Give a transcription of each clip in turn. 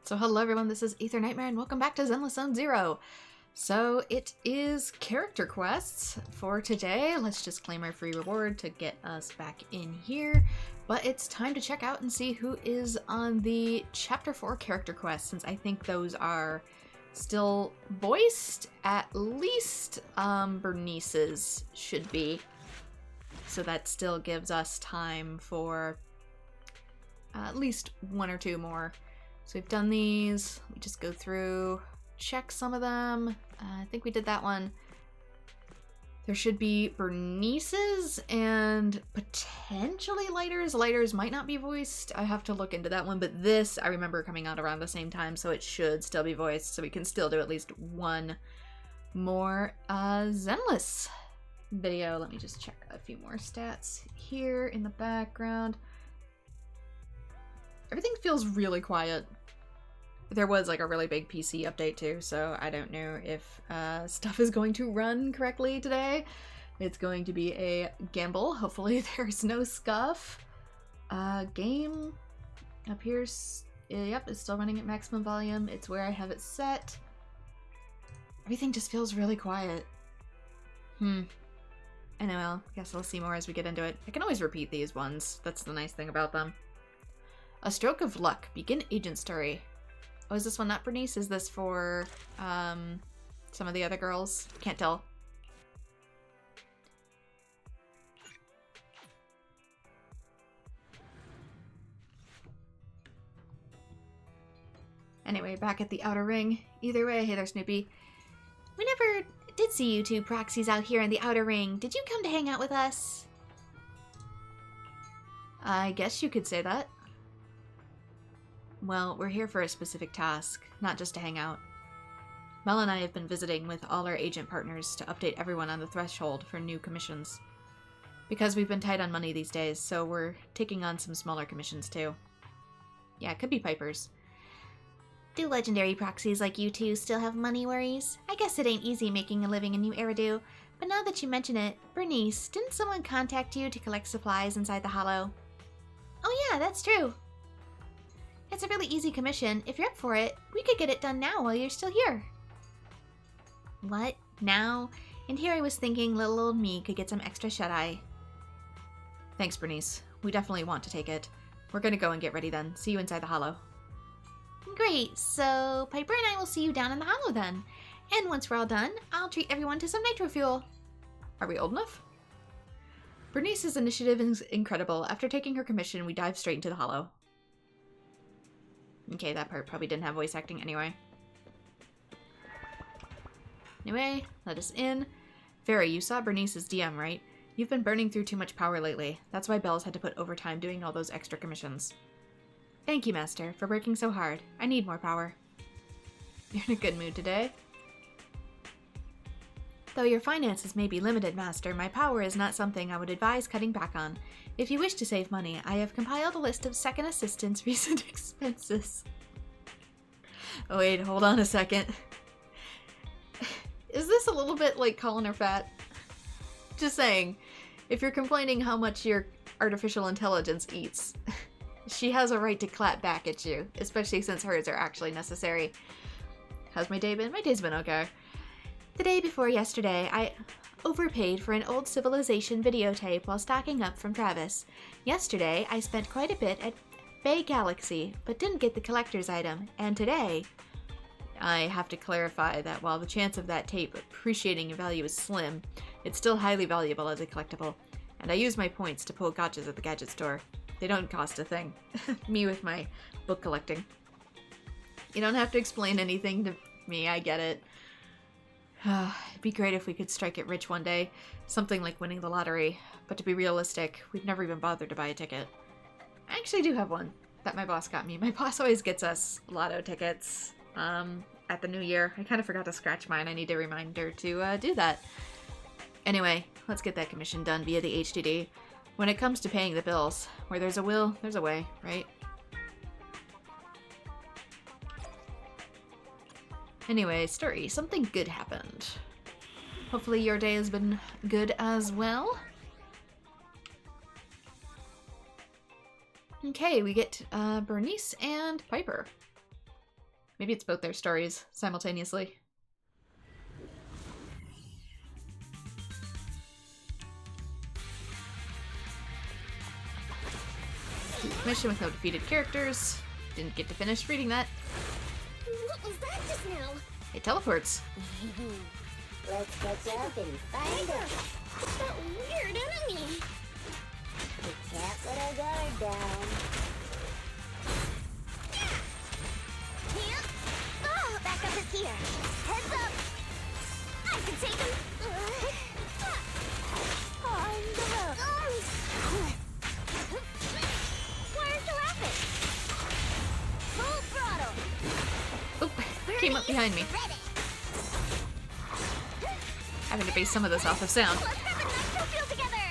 So hello everyone, this is AetherNightmare and welcome back to Zenless Zone Zero. So it is character quests for today. Let's just claim our free reward to get us back in here. But it's time to check out and see who is on the Chapter 4 character quests, since I think those are still voiced. At least Bernice's should be. So that still gives us time for at least one or two more. So we've done these. We just go through, check some of them. I think we did that one. There should be Bernice's and potentially Lighter's. Lighter's might not be voiced. I have to look into that one, but this I remember coming out around the same time, so it should still be voiced. So we can still do at least one more Zenless video. Let me just check a few more stats here in the background. Everything feels really quiet. There was like a really big PC update too, so I don't know if stuff is going to run correctly today. It's going to be a gamble. Hopefully there's no scuff. Game appears, yep, it's still running at maximum volume. It's where I have it set. Everything just feels really quiet. Anyway, I guess I'll see more as we get into it. I can always repeat these ones. That's the nice thing about them. A stroke of luck. Begin agent story. Oh, is this one not Bernice? Is this for some of the other girls? Can't tell. Anyway, back at the outer ring. Either way, hey there, Snoopy. We never did see you two proxies out here in the outer ring. Did you come to hang out with us? I guess you could say that. Well, we're here for a specific task, not just to hang out. Mel and I have been visiting with all our agent partners to update everyone on the threshold for new commissions. Because we've been tight on money these days, so we're taking on some smaller commissions too. Yeah, it could be Piper's. Do legendary proxies like you two still have money worries? I guess it ain't easy making a living in New Eridu, but now that you mention it, Bernice, didn't someone contact you to collect supplies inside the Hollow? Oh yeah, that's true. It's a really easy commission. If you're up for it, we could get it done now while you're still here. What? Now? And here I was thinking little old me could get some extra shut-eye. Thanks, Bernice. We definitely want to take it. We're gonna go and get ready then. See you inside the Hollow. Great, so Piper and I will see you down in the Hollow then. And once we're all done, I'll treat everyone to some nitro fuel. Are we old enough? Bernice's initiative is incredible. After taking her commission, we dive straight into the Hollow. Okay, that part probably didn't have voice acting anyway. Anyway, let us in. Fairy, you saw Bernice's DM, right? You've been burning through too much power lately. That's why Belle's had to put overtime doing all those extra commissions. Thank you, Master, for working so hard. I need more power. You're in a good mood today. Though your finances may be limited, Master, my power is not something I would advise cutting back on. If you wish to save money, I have compiled a list of second assistant's recent expenses. Oh wait, hold on a second. Is this a little bit like calling her fat? Just saying, if you're complaining how much your artificial intelligence eats, she has a right to clap back at you, especially since hers are actually necessary. How's my day been? My day's been okay. The day before yesterday, I overpaid for an old Civilization videotape while stocking up from Travis. Yesterday, I spent quite a bit at Bay Galaxy, but didn't get the collector's item. And today, I have to clarify that while the chance of that tape appreciating in value is slim, it's still highly valuable as a collectible. And I use my points to pull gotchas at the gadget store. They don't cost a thing. Me with my book collecting. You don't have to explain anything to me, I get it. It'd be great if we could strike it rich one day. Something like winning the lottery. But to be realistic, we've never even bothered to buy a ticket. I actually do have one that my boss got me. My boss always gets us lotto tickets at the new year. I kind of forgot to scratch mine. I need a reminder to do that. Anyway, let's get that commission done via the HDD. When it comes to paying the bills, where there's a will, there's a way, right? Anyway, story. Something good happened. Hopefully your day has been good as well. Okay, we get Bernice and Piper. Maybe it's both their stories simultaneously. Mission with no defeated characters. Didn't get to finish reading that. What was that just now? It teleports. Let's catch up and find out. What's that weird enemy? We can't let our guard down. Yeah. Oh, backup is here. Heads up. I can take him. On the road. Why aren't you laughing? Full throttle. Oop, came up behind me. Ready. Having to base some of this off of sound. Let's have a nitro feel together.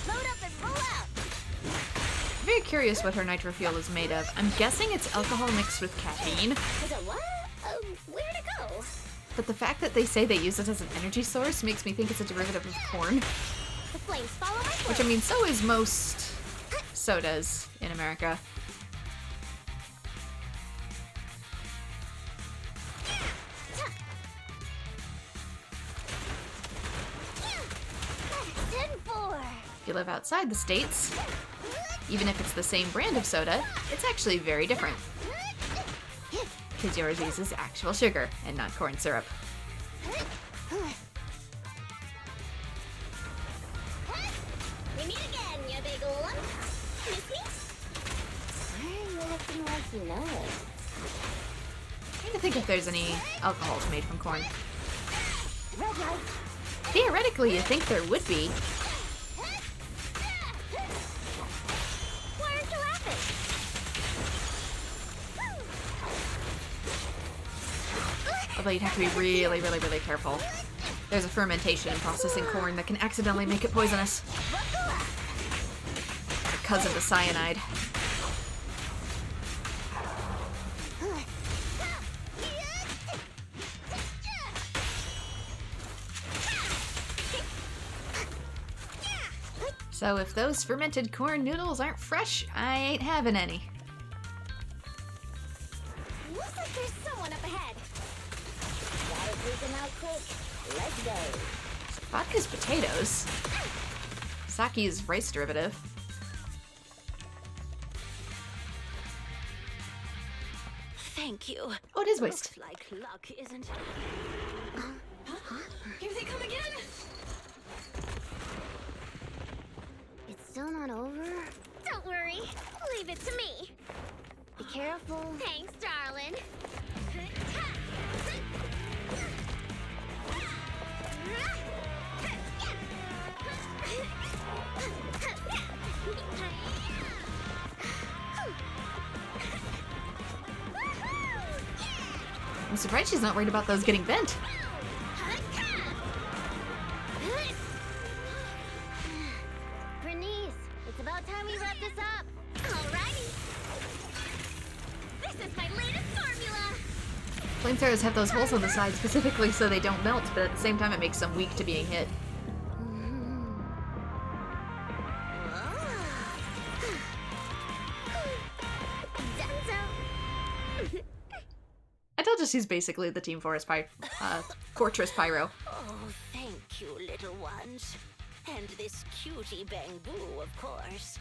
Load up and roll out. I'm very curious what her nitro fuel is made of. I'm guessing it's alcohol mixed with caffeine, Is it what? Where'd it go? but the fact that they say they use it as an energy source makes me think it's a derivative of corn. The flames follow my course. Which, I mean, so is most sodas in America. If you live outside the States, even if it's the same brand of soda, it's actually very different. Because yours uses actual sugar and not corn syrup. We meet again, you big ol' one. Miss me? Why are you acting like you know it? Trying to think if there's any alcohols made from corn. Red light. Theoretically, you think there would be. Why aren't you laughing? Although you'd have to be really, really, really careful. There's a fermentation in processing corn that can accidentally make it poisonous. A cousin to cyanide. So if those fermented corn noodles aren't fresh, I ain't having any. Looks like there's someone up ahead. Gotta take them out quick. Let's go. Vodka's potatoes. Sake's rice derivative. Thank you. Oh, it is waste. Looks like luck, isn't it? Here they come again. It's still not over? Don't worry. Leave it to me. Be careful. Thanks, darling. I'm surprised she's not worried about those getting bent. Bernice, it's about time we wrap this up. Alrighty. This is my latest formula. Flamethrowers have those holes on the side specifically so they don't melt, but at the same time it makes them weak to being hit. I told you she's basically the Team Fortress Pyro. Oh, thank you, little ones. And this cutie bamboo, of course.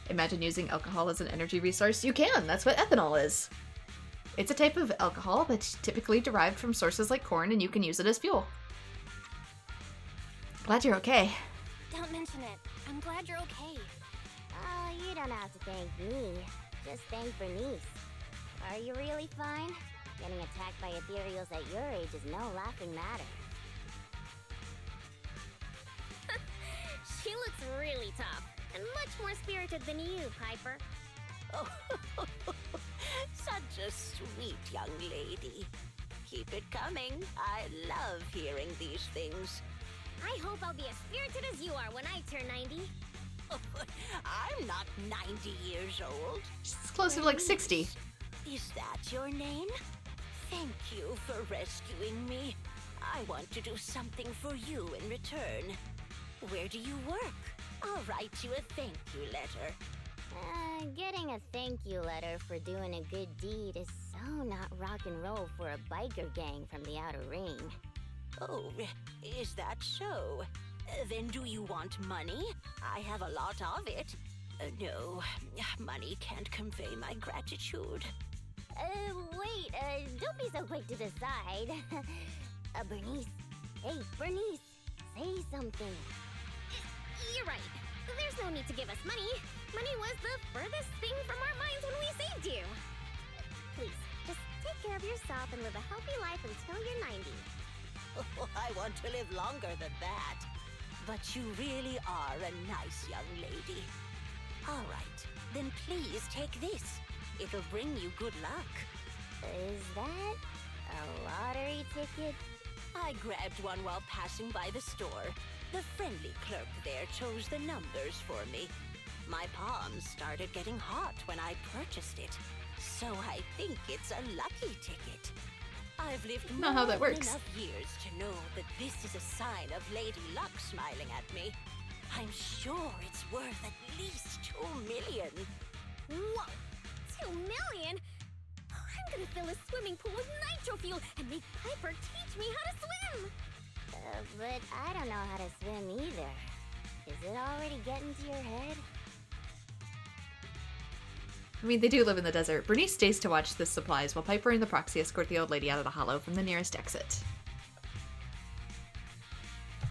Imagine using alcohol as an energy resource. You can! That's what ethanol is. It's a type of alcohol that's typically derived from sources like corn, and you can use it as fuel. Glad you're okay. Don't mention it. I'm glad you're okay. You don't have to thank me. Just thank Bernice. Are you really fine? Getting attacked by ethereals at your age is no laughing matter. She looks really tough, and much more spirited than you, Piper. Oh, such a sweet young lady. Keep it coming. I love hearing these things. I hope I'll be as spirited as you are when I turn 90. I'm not 90 years old. She's closer to like 60. Is that your name? Thank you for rescuing me. I want to do something for you in return. Where do you work? I'll write you a thank you letter. Getting a thank you letter for doing a good deed is so not rock and roll for a biker gang from the outer ring. Oh, is that so? Then do you want money? I have a lot of it. No, money can't convey my gratitude. Wait, don't be so quick to decide. Bernice. Hey, Bernice, say something. You're right. There's no need to give us money. Money was the furthest thing from our minds when we saved you. Please, just take care of yourself and live a healthy life until you're 90. Oh, I want to live longer than that. But you really are a nice young lady. All right, then please take this. It'll bring you good luck. Is that a lottery ticket? I grabbed one while passing by the store. The friendly clerk there chose the numbers for me. My palms started getting hot when I purchased it, so I think it's a lucky ticket. I've lived Not how that more works. than enough years to know that this is a sign of Lady Luck smiling at me. I'm sure it's worth at least 2 million. Whoa! 2 million? I'm gonna fill a swimming pool with nitro fuel and make Piper teach me how to swim! But I don't know how to swim either. Is it already getting to your head? I mean, they do live in the desert. Bernice stays to watch the supplies while Piper and the proxy escort the old lady out of the hollow from the nearest exit.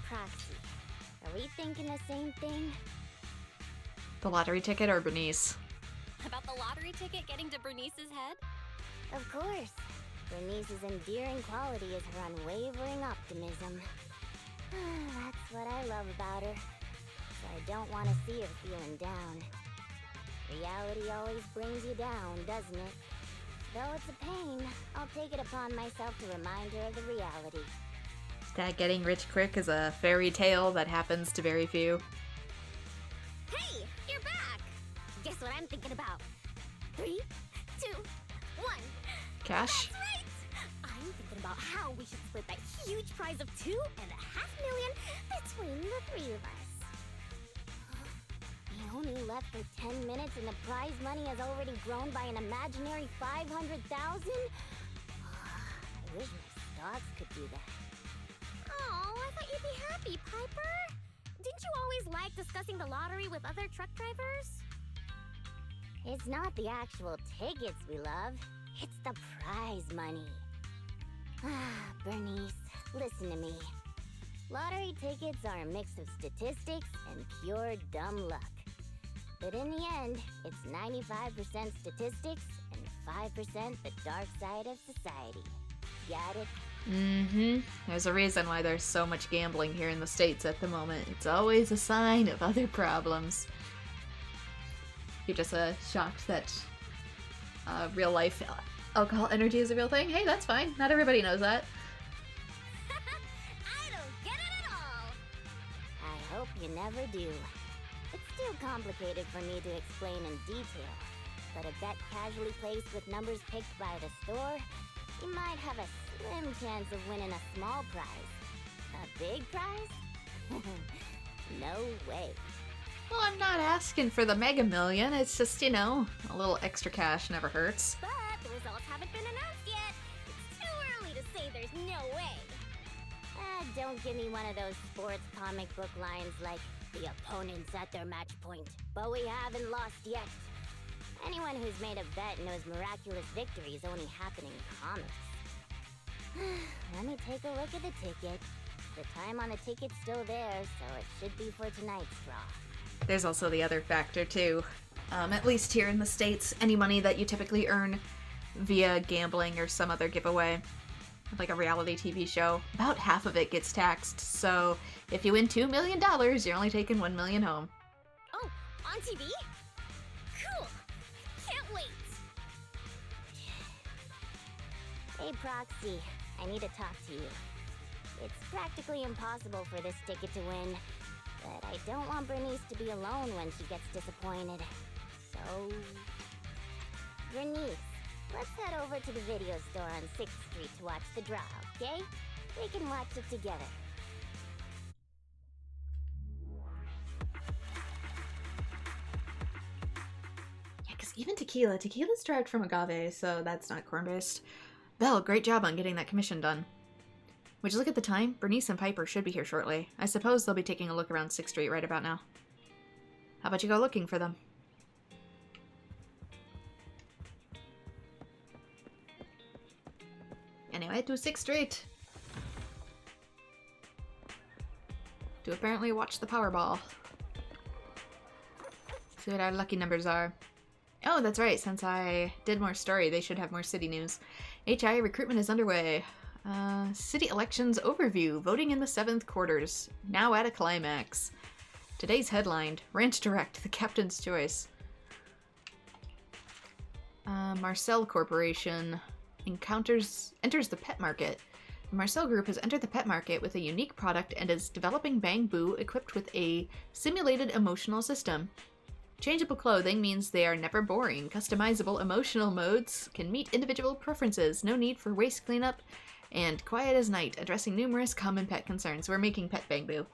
Proxy, are we thinking the same thing? The lottery ticket or Bernice? About the lottery ticket getting to Bernice's head? Of course. Bernice's endearing quality is her unwavering optimism. That's what I love about her. So I don't want to see her feeling down. Reality always brings you down, doesn't it? Though it's a pain, I'll take it upon myself to remind her of the reality. That getting rich quick is a fairy tale that happens to very few. Hey, you're back! Guess what I'm thinking about? 3, 2, 1. Cash? That's right! I'm thinking about how we should split that huge prize of 2.5 million between the 3 of us. We only left for 10 minutes and the prize money has already grown by an imaginary 500,000? I wish my stocks could do that. Oh, I thought you'd be happy, Piper. Didn't you always like discussing the lottery with other truck drivers? It's not the actual tickets we love, it's the prize money. Bernice, listen to me. Lottery tickets are a mix of statistics and pure dumb luck. But in the end, it's 95% statistics and 5% the dark side of society. Got it? Mm-hmm. There's a reason why there's so much gambling here in the States at the moment. It's always a sign of other problems. You're just shocked that real life alcohol energy is a real thing? Hey, that's fine. Not everybody knows that. I don't get it at all! I hope you never do. It's too complicated for me to explain in detail, but a bet casually placed with numbers picked by the store, you might have a slim chance of winning a small prize. A big prize? No way. Well, I'm not asking for the Mega Million. It's just, you know, a little extra cash never hurts. But the results haven't been announced yet. It's too early to say there's no way. Don't give me one of those sports comic book lines like, the opponent's at their match point, but we haven't lost yet. Anyone who's made a bet knows miraculous victories only happen in comics. Let me take a look at the ticket. The time on the ticket's still there, so it should be for tonight's draw. There's also the other factor, too. At least here in the States, any money that you typically earn via gambling or some other giveaway, like a reality TV show, about half of it gets taxed. So if you win $2 million, you're only taking $1 million home. Oh, on TV? Cool! Can't wait! Hey, Proxy, I need to talk to you. It's practically impossible for this ticket to win, but I don't want Bernice to be alone when she gets disappointed. So... Bernice, let's head over to the video store on 6th Street to watch the draw, okay? We can watch it together. because even tequila's derived from agave, so that's not corn-based. Belle, great job on getting that commission done. Would you look at the time? Bernice and Piper should be here shortly. I suppose they'll be taking a look around 6th Street right about now. How about you go looking for them? Anyway, to 6th Street. To apparently watch the Powerball. See what our lucky numbers are. Oh, that's right. Since I did more story, they should have more city news. HI recruitment is underway. City elections overview. Voting in the 7th quarters. Now at a climax. Today's headline. Ranch Direct, the captain's choice. Marcel Corporation enters the pet market. The Marcel Group has entered the pet market with a unique product and is developing Bang Boo equipped with a simulated emotional system. Changeable clothing means they are never boring. Customizable emotional modes can meet individual preferences. No need for waste cleanup. And quiet as night, addressing numerous common pet concerns. We're making Pet Bang Boo.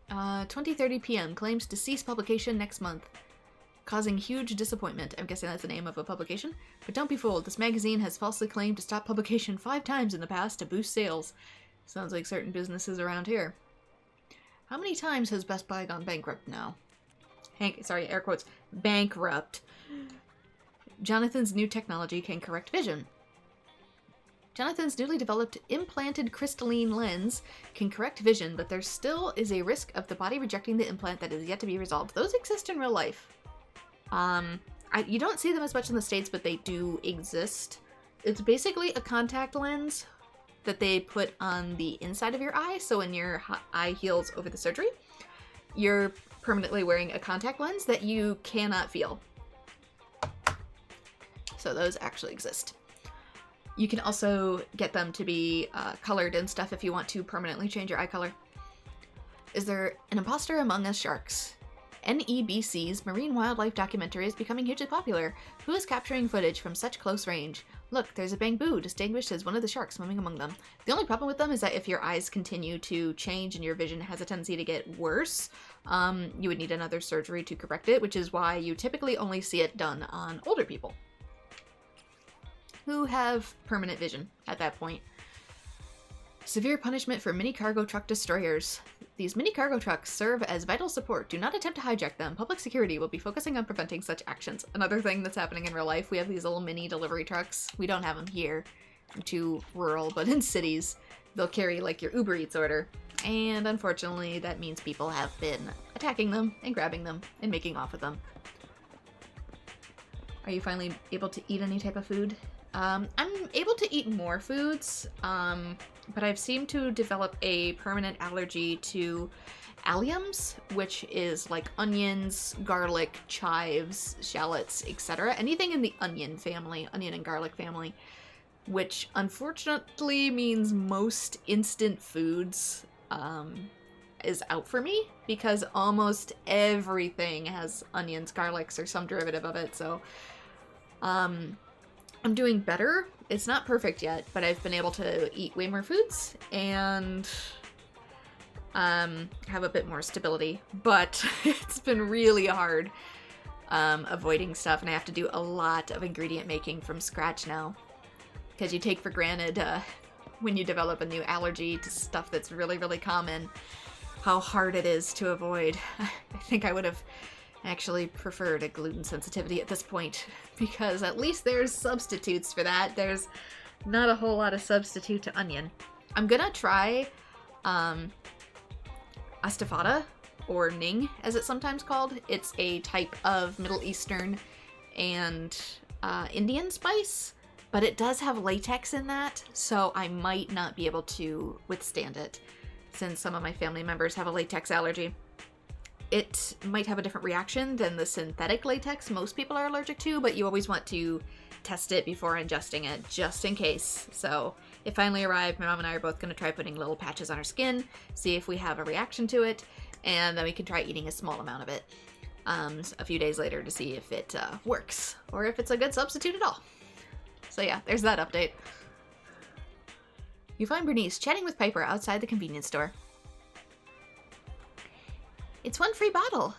20:30 p.m. claims to cease publication next month, causing huge disappointment. I'm guessing that's the name of a publication. But don't be fooled, this magazine has falsely claimed to stop publication 5 times in the past to boost sales. Sounds like certain businesses around here. How many times has Best Buy gone bankrupt now? Air quotes, bankrupt. Jonathan's new technology can correct vision. Jonathan's newly developed implanted crystalline lens can correct vision, but there still is a risk of the body rejecting the implant that is yet to be resolved. Those exist in real life. You don't see them as much in the States, but they do exist. It's basically a contact lens that they put on the inside of your eye, so when your eye heals over the surgery, you're permanently wearing a contact lens that you cannot feel. So those actually exist. You can also get them to be colored and stuff if you want to permanently change your eye color. Is there an imposter among us sharks? NEBC's marine wildlife documentary is becoming hugely popular. Who is capturing footage from such close range? Look, there's a Bang Boo, distinguished as one of the sharks swimming among them. The only problem with them is that if your eyes continue to change and your vision has a tendency to get worse, you would need another surgery to correct it, which is why you typically only see it done on older people who have permanent vision at that point. Severe punishment for mini cargo truck destroyers. These mini cargo trucks serve as vital support. Do not attempt to hijack them. Public security will be focusing on preventing such actions. Another thing that's happening in real life, we have these little mini delivery trucks. We don't have them here. I'm too rural, but in cities, they'll carry like your Uber Eats order. And unfortunately, that means people have been attacking them and grabbing them and making off with them. Are you finally able to eat any type of food? I'm able to eat more foods, but I've seemed to develop a permanent allergy to alliums, which is like onions, garlic, chives, shallots, etc. Anything in the onion family, onion and garlic family, which unfortunately means most instant foods is out for me because almost everything has onions, garlics, or some derivative of it, so I'm doing better. It's not perfect yet, but I've been able to eat way more foods and have a bit more stability. But it's been really hard avoiding stuff, and I have to do a lot of ingredient making from scratch now. Because you take for granted when you develop a new allergy to stuff that's really, really common, how hard it is to avoid. I think I would have actually preferred a gluten sensitivity at this point, because at least there's substitutes for that. There's not a whole lot of substitute to onion. I'm gonna try astifada, or ning as it's sometimes called. It's a type of Middle Eastern and Indian spice, but it does have latex in that, so I might not be able to withstand it since some of my family members have a latex allergy. It might have a different reaction than the synthetic latex most people are allergic to, but you always want to test it before ingesting it, just in case. So it finally arrived. My mom and I are both going to try putting little patches on our skin, see if we have a reaction to it, and then we can try eating a small amount of it a few days later to see if it works, or if it's a good substitute at all. So yeah, there's that update. You find Bernice chatting with Piper outside the convenience store. It's one free bottle.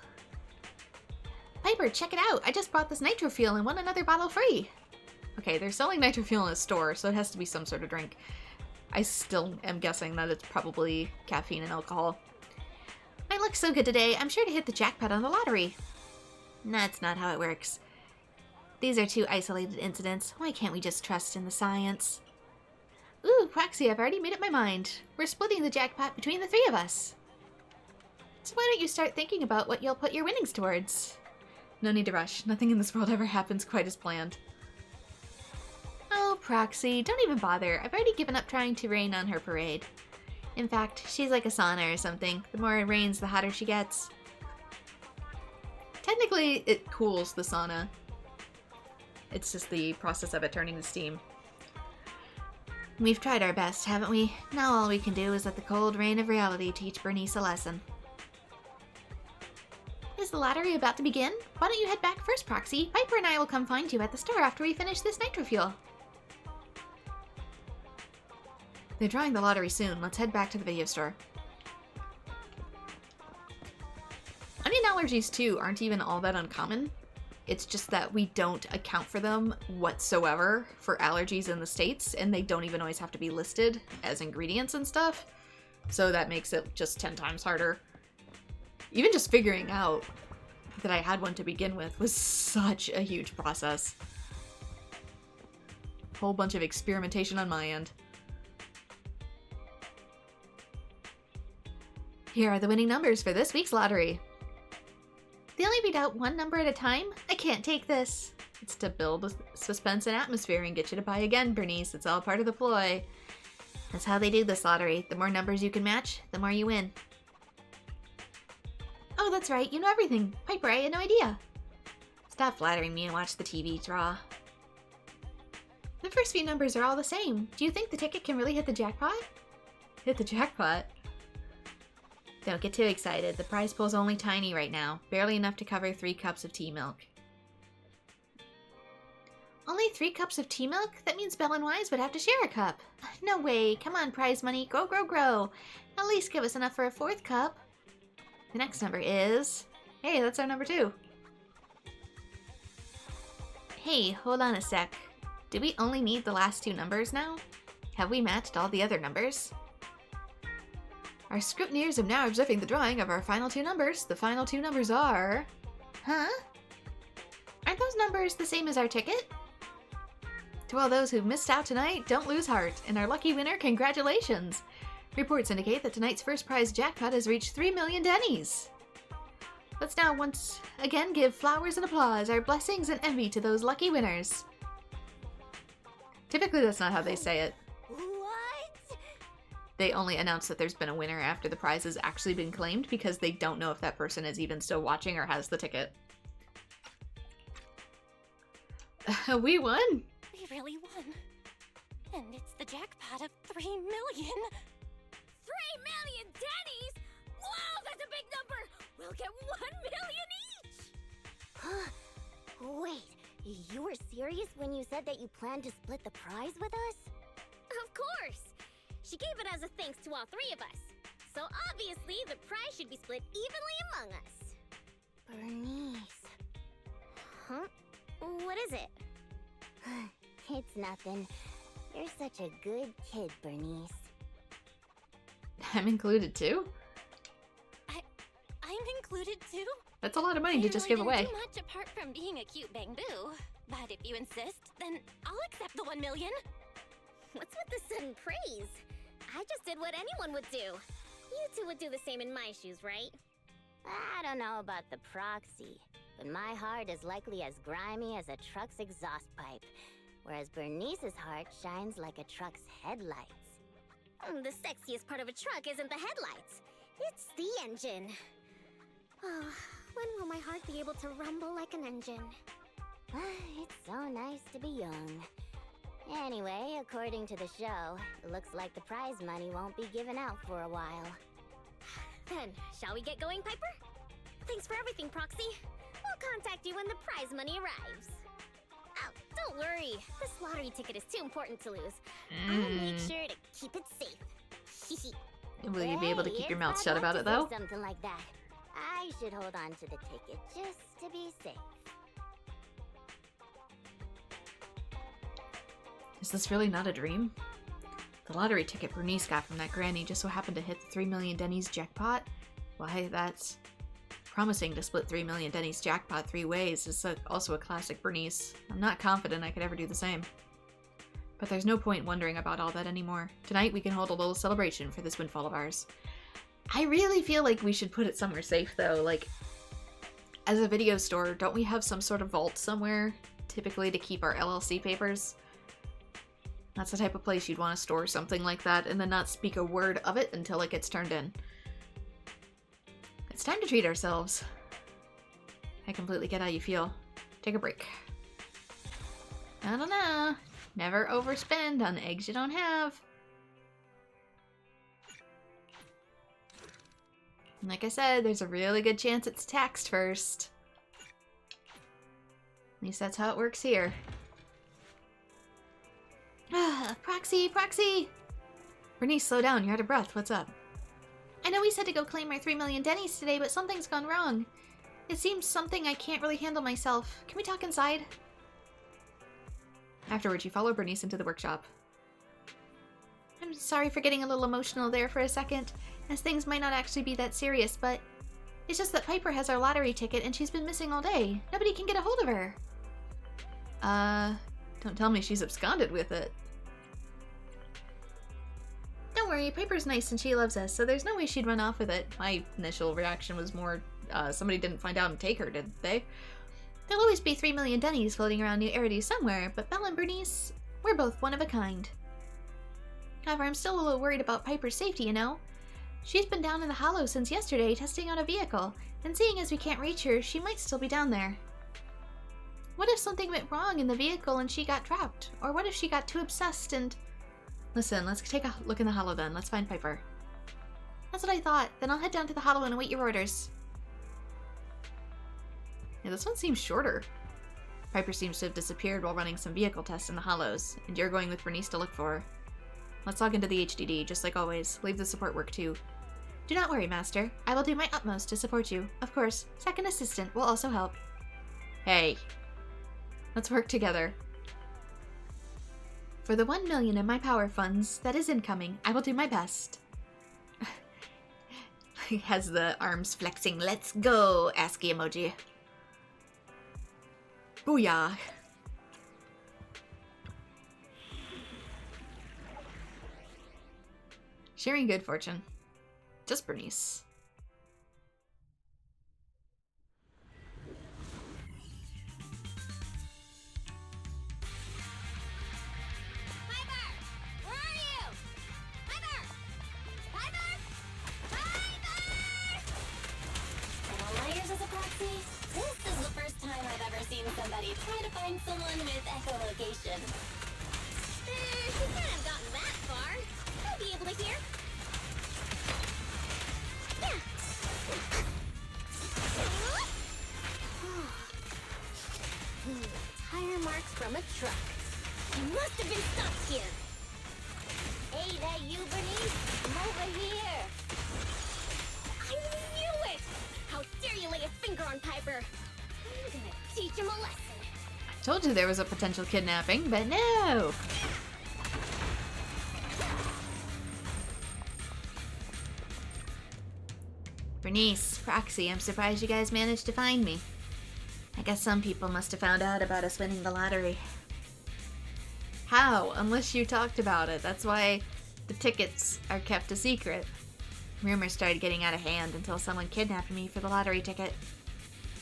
Piper, check it out! I just bought this nitro fuel and won another bottle free! Okay, they're selling nitro fuel in a store, so it has to be some sort of drink. I still am guessing that it's probably caffeine and alcohol. I look so good today, I'm sure to hit the jackpot on the lottery. That's not how it works. These are two isolated incidents. Why can't we just trust in the science? Ooh, Proxy, I've already made up my mind. We're splitting the jackpot between the three of us. So why don't you start thinking about what you'll put your winnings towards? No need to rush. Nothing in this world ever happens quite as planned. Oh, Proxy, don't even bother. I've already given up trying to rain on her parade. In fact, she's like a sauna or something. The more it rains, the hotter she gets. Technically, it cools the sauna. It's just the process of it turning to steam. We've tried our best, haven't we? Now all we can do is let the cold rain of reality teach Bernice a lesson. Is the lottery about to begin? Why don't you head back first, Proxy? Piper and I will come find you at the store after we finish this nitro fuel. They're drawing the lottery soon. Let's head back to the video store. Onion allergies, too, aren't even all that uncommon. It's just that we don't account for them whatsoever for allergies in the States, and they don't even always have to be listed as ingredients and stuff. So that makes it just 10 times harder. Even just figuring out that I had one to begin with was such a huge process. Whole bunch of experimentation on my end. Here are the winning numbers for this week's lottery. They only read out one number at a time? I can't take this. It's to build suspense and atmosphere and get you to buy again, Bernice. It's all part of the ploy. That's how they do this lottery. The more numbers you can match, the more you win. Oh, that's right. You know everything. Piper, I had no idea. Stop flattering me and watch the TV draw. The first few numbers are all the same. Do you think the ticket can really hit the jackpot? Hit the jackpot? Don't get too excited. The prize pool's only tiny right now. Barely enough to cover 3 cups of tea milk. Only 3 cups of tea milk? That means Belle and Wise would have to share a cup. No way. Come on, prize money. Grow, grow, grow. At least give us enough for a 4th cup. The next number is... Hey, that's our number 2. Hey, hold on a sec. Do we only need the last 2 numbers now? Have we matched all the other numbers? Our scrutineers are now observing the drawing of our final 2 numbers. The final 2 numbers are... Huh? Aren't those numbers the same as our ticket? To all those who've missed out tonight, don't lose heart. And our lucky winner, congratulations! Reports indicate that tonight's first prize jackpot has reached 3 million dennies. Let's now once again give flowers and applause, our blessings and envy to those lucky winners. Typically that's not how they say it. They only announce that there's been a winner after the prize has actually been claimed because they don't know if that person is even still watching or has the ticket. We won! We really won. And it's the jackpot of 3 million. 3 million dennies? Wow, that's a big number! We'll get 1 million each! Wait, you were serious when you said that you planned to split the prize with us? Of course! She gave it as a thanks to all 3 of us. So obviously, the prize should be split evenly among us. Bernice. Huh? What is it? It's nothing. You're such a good kid, Bernice. I'm included too? I'm included too? That's a lot of money to just give away. I really didn't do much apart from being a cute bamboo. But if you insist, then I'll accept the 1 million. What's with the sudden praise? I just did what anyone would do. You 2 would do the same in my shoes, right? I don't know about the proxy, but my heart is likely as grimy as a truck's exhaust pipe, whereas Bernice's heart shines like a truck's headlights. The sexiest part of a truck isn't the headlights. It's the engine. Oh, when will my heart be able to rumble like an engine? It's so nice to be young. Anyway, according to the show, it looks like the prize money won't be given out for a while. Then, shall we get going, Piper? Thanks for everything, Proxy. We'll contact you when the prize money arrives. Oh, don't worry. This lottery ticket is too important to lose. I'll make sure to keep it safe. Will you be able to keep your mouth shut about it, though? Something like that. I I should hold on to the ticket just to be safe. Is this really not a dream? The lottery ticket Bernice got from that granny just so happened to hit the 3 million Denny's jackpot? Why, that's promising to split 3 million Denny's jackpot 3 ways is also a classic Bernice. I'm not confident I could ever do the same. But there's no point wondering about all that anymore. Tonight we can hold a little celebration for this windfall of ours. I really feel like we should put it somewhere safe though. Like, as a video store, don't we have some sort of vault somewhere, typically to keep our LLC papers? That's the type of place you'd want to store something like that and then not speak a word of it until it gets turned in. It's time to treat ourselves. I completely get how you feel. Take a break. I don't know. Never overspend on eggs you don't have. And like I said, there's a really good chance it's taxed first. At least that's how it works here. Proxy! Bernice, slow down. You're out of breath. What's up? I know we said to go claim our 3 million Denny's today, but something's gone wrong. It seems something I can't really handle myself. Can we talk inside? Afterwards, you follow Bernice into the workshop. I'm sorry for getting a little emotional there for a second, as things might not actually be that serious, but it's just that Piper has our lottery ticket and she's been missing all day. Nobody can get a hold of her. Don't tell me she's absconded with it. Don't worry, Piper's nice and she loves us, so there's no way she'd run off with it. My initial reaction was more, somebody didn't find out and take her, did they? There'll always be 3 million Denny's floating around New Arity somewhere, but Belle and Bernice, we're both one of a kind. However, I'm still a little worried about Piper's safety, you know? She's been down in the hollow since yesterday testing out a vehicle, and seeing as we can't reach her, she might still be down there. What if something went wrong in the vehicle and she got trapped? Or what if she got too obsessed and... Listen, let's take a look in the hollow then. Let's find Piper. That's what I thought. Then I'll head down to the hollow and await your orders. Yeah, this one seems shorter. Piper seems to have disappeared while running some vehicle tests in the hollows, and you're going with Bernice to look for her. Let's log into the HDD, just like always. Leave the support work too. Do not worry, Master. I will do my utmost to support you. Of course, second assistant will also help. Hey. Let's work together. For the 1 million in my power funds that is incoming, I will do my best. He has the arms flexing, let's go, ASCII emoji. Booyah. Sharing good fortune. Just Bernice. This is the first time I've ever seen somebody try to find someone with echolocation. She can't have gotten that far. I'll be able to hear. Tire marks from a truck. You must have been stuck here. Hey, that you, Bernice? I'm over here. I knew it! How dare you lay a finger on Piper? I'm gonna teach him a lesson. I told you there was a potential kidnapping, but no! Bernice, Proxy, I'm surprised you guys managed to find me. I guess some people must have found out about us winning the lottery. How? Unless you talked about it. That's why the tickets are kept a secret. Rumors started getting out of hand until someone kidnapped me for the lottery ticket.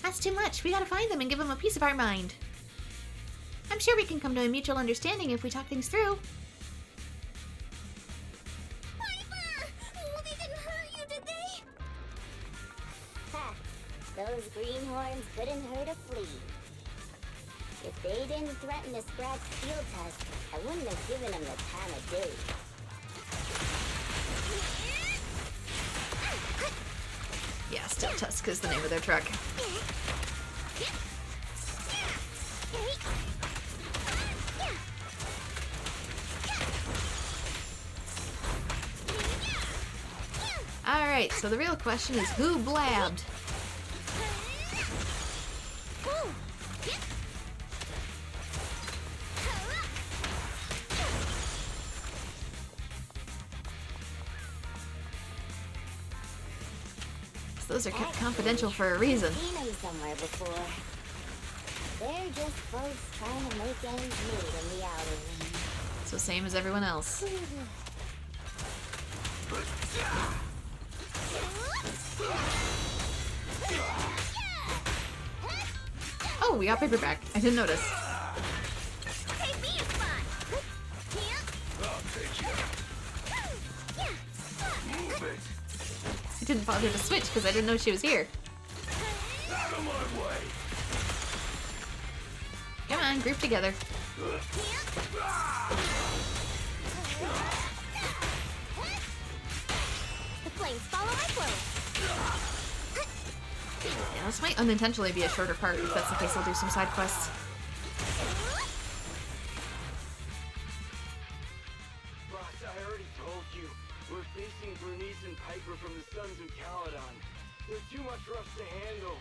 That's too much. We gotta find them and give them a piece of our mind. I'm sure we can come to a mutual understanding if we talk things through. Piper! Oh, they didn't hurt you, did they? Ha! Those greenhorns couldn't hurt a flea. If they didn't threaten to scratch Steel Tusk, I wouldn't have given them the time of day. Yeah, Steel Tusk is the name of their truck. Alright, so the real question is who blabbed? Yes, those are kept confidential for a reason. Seen them somewhere before. They're just folks trying to make ends meet in the outer ring. So same as everyone else. Oh, we got paperback. I didn't notice. Take me a spot. I didn't bother to switch because I didn't know she was here. Out of my way! Come on, group together. The flames follow my flow. Yeah, this might unintentionally be a shorter part. If that's the case, I'll do some side quests. Boss, I already told you. We're facing Bernice and Piper from the Sons of Caledon. They're too much for us to handle.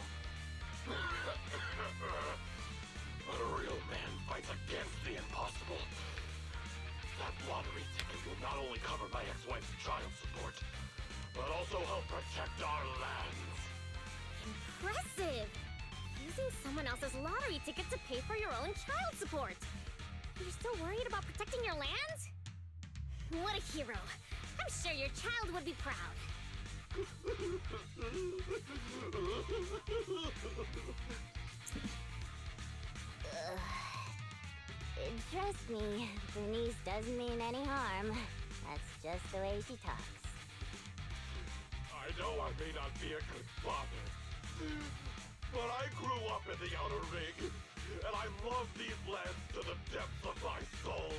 But a real man fights against the impossible. That lottery ticket will not only cover my ex-wife's child support, but also help protect our lands. Impressive! Using someone else's lottery ticket to pay for your own child support. You're still worried about protecting your land? What a hero. I'm sure your child would be proud. Trust me, Bernice doesn't mean any harm. That's just the way she talks. I know I may not be a good father, but I grew up in the Outer Ring, and I love these lands to the depths of my soul.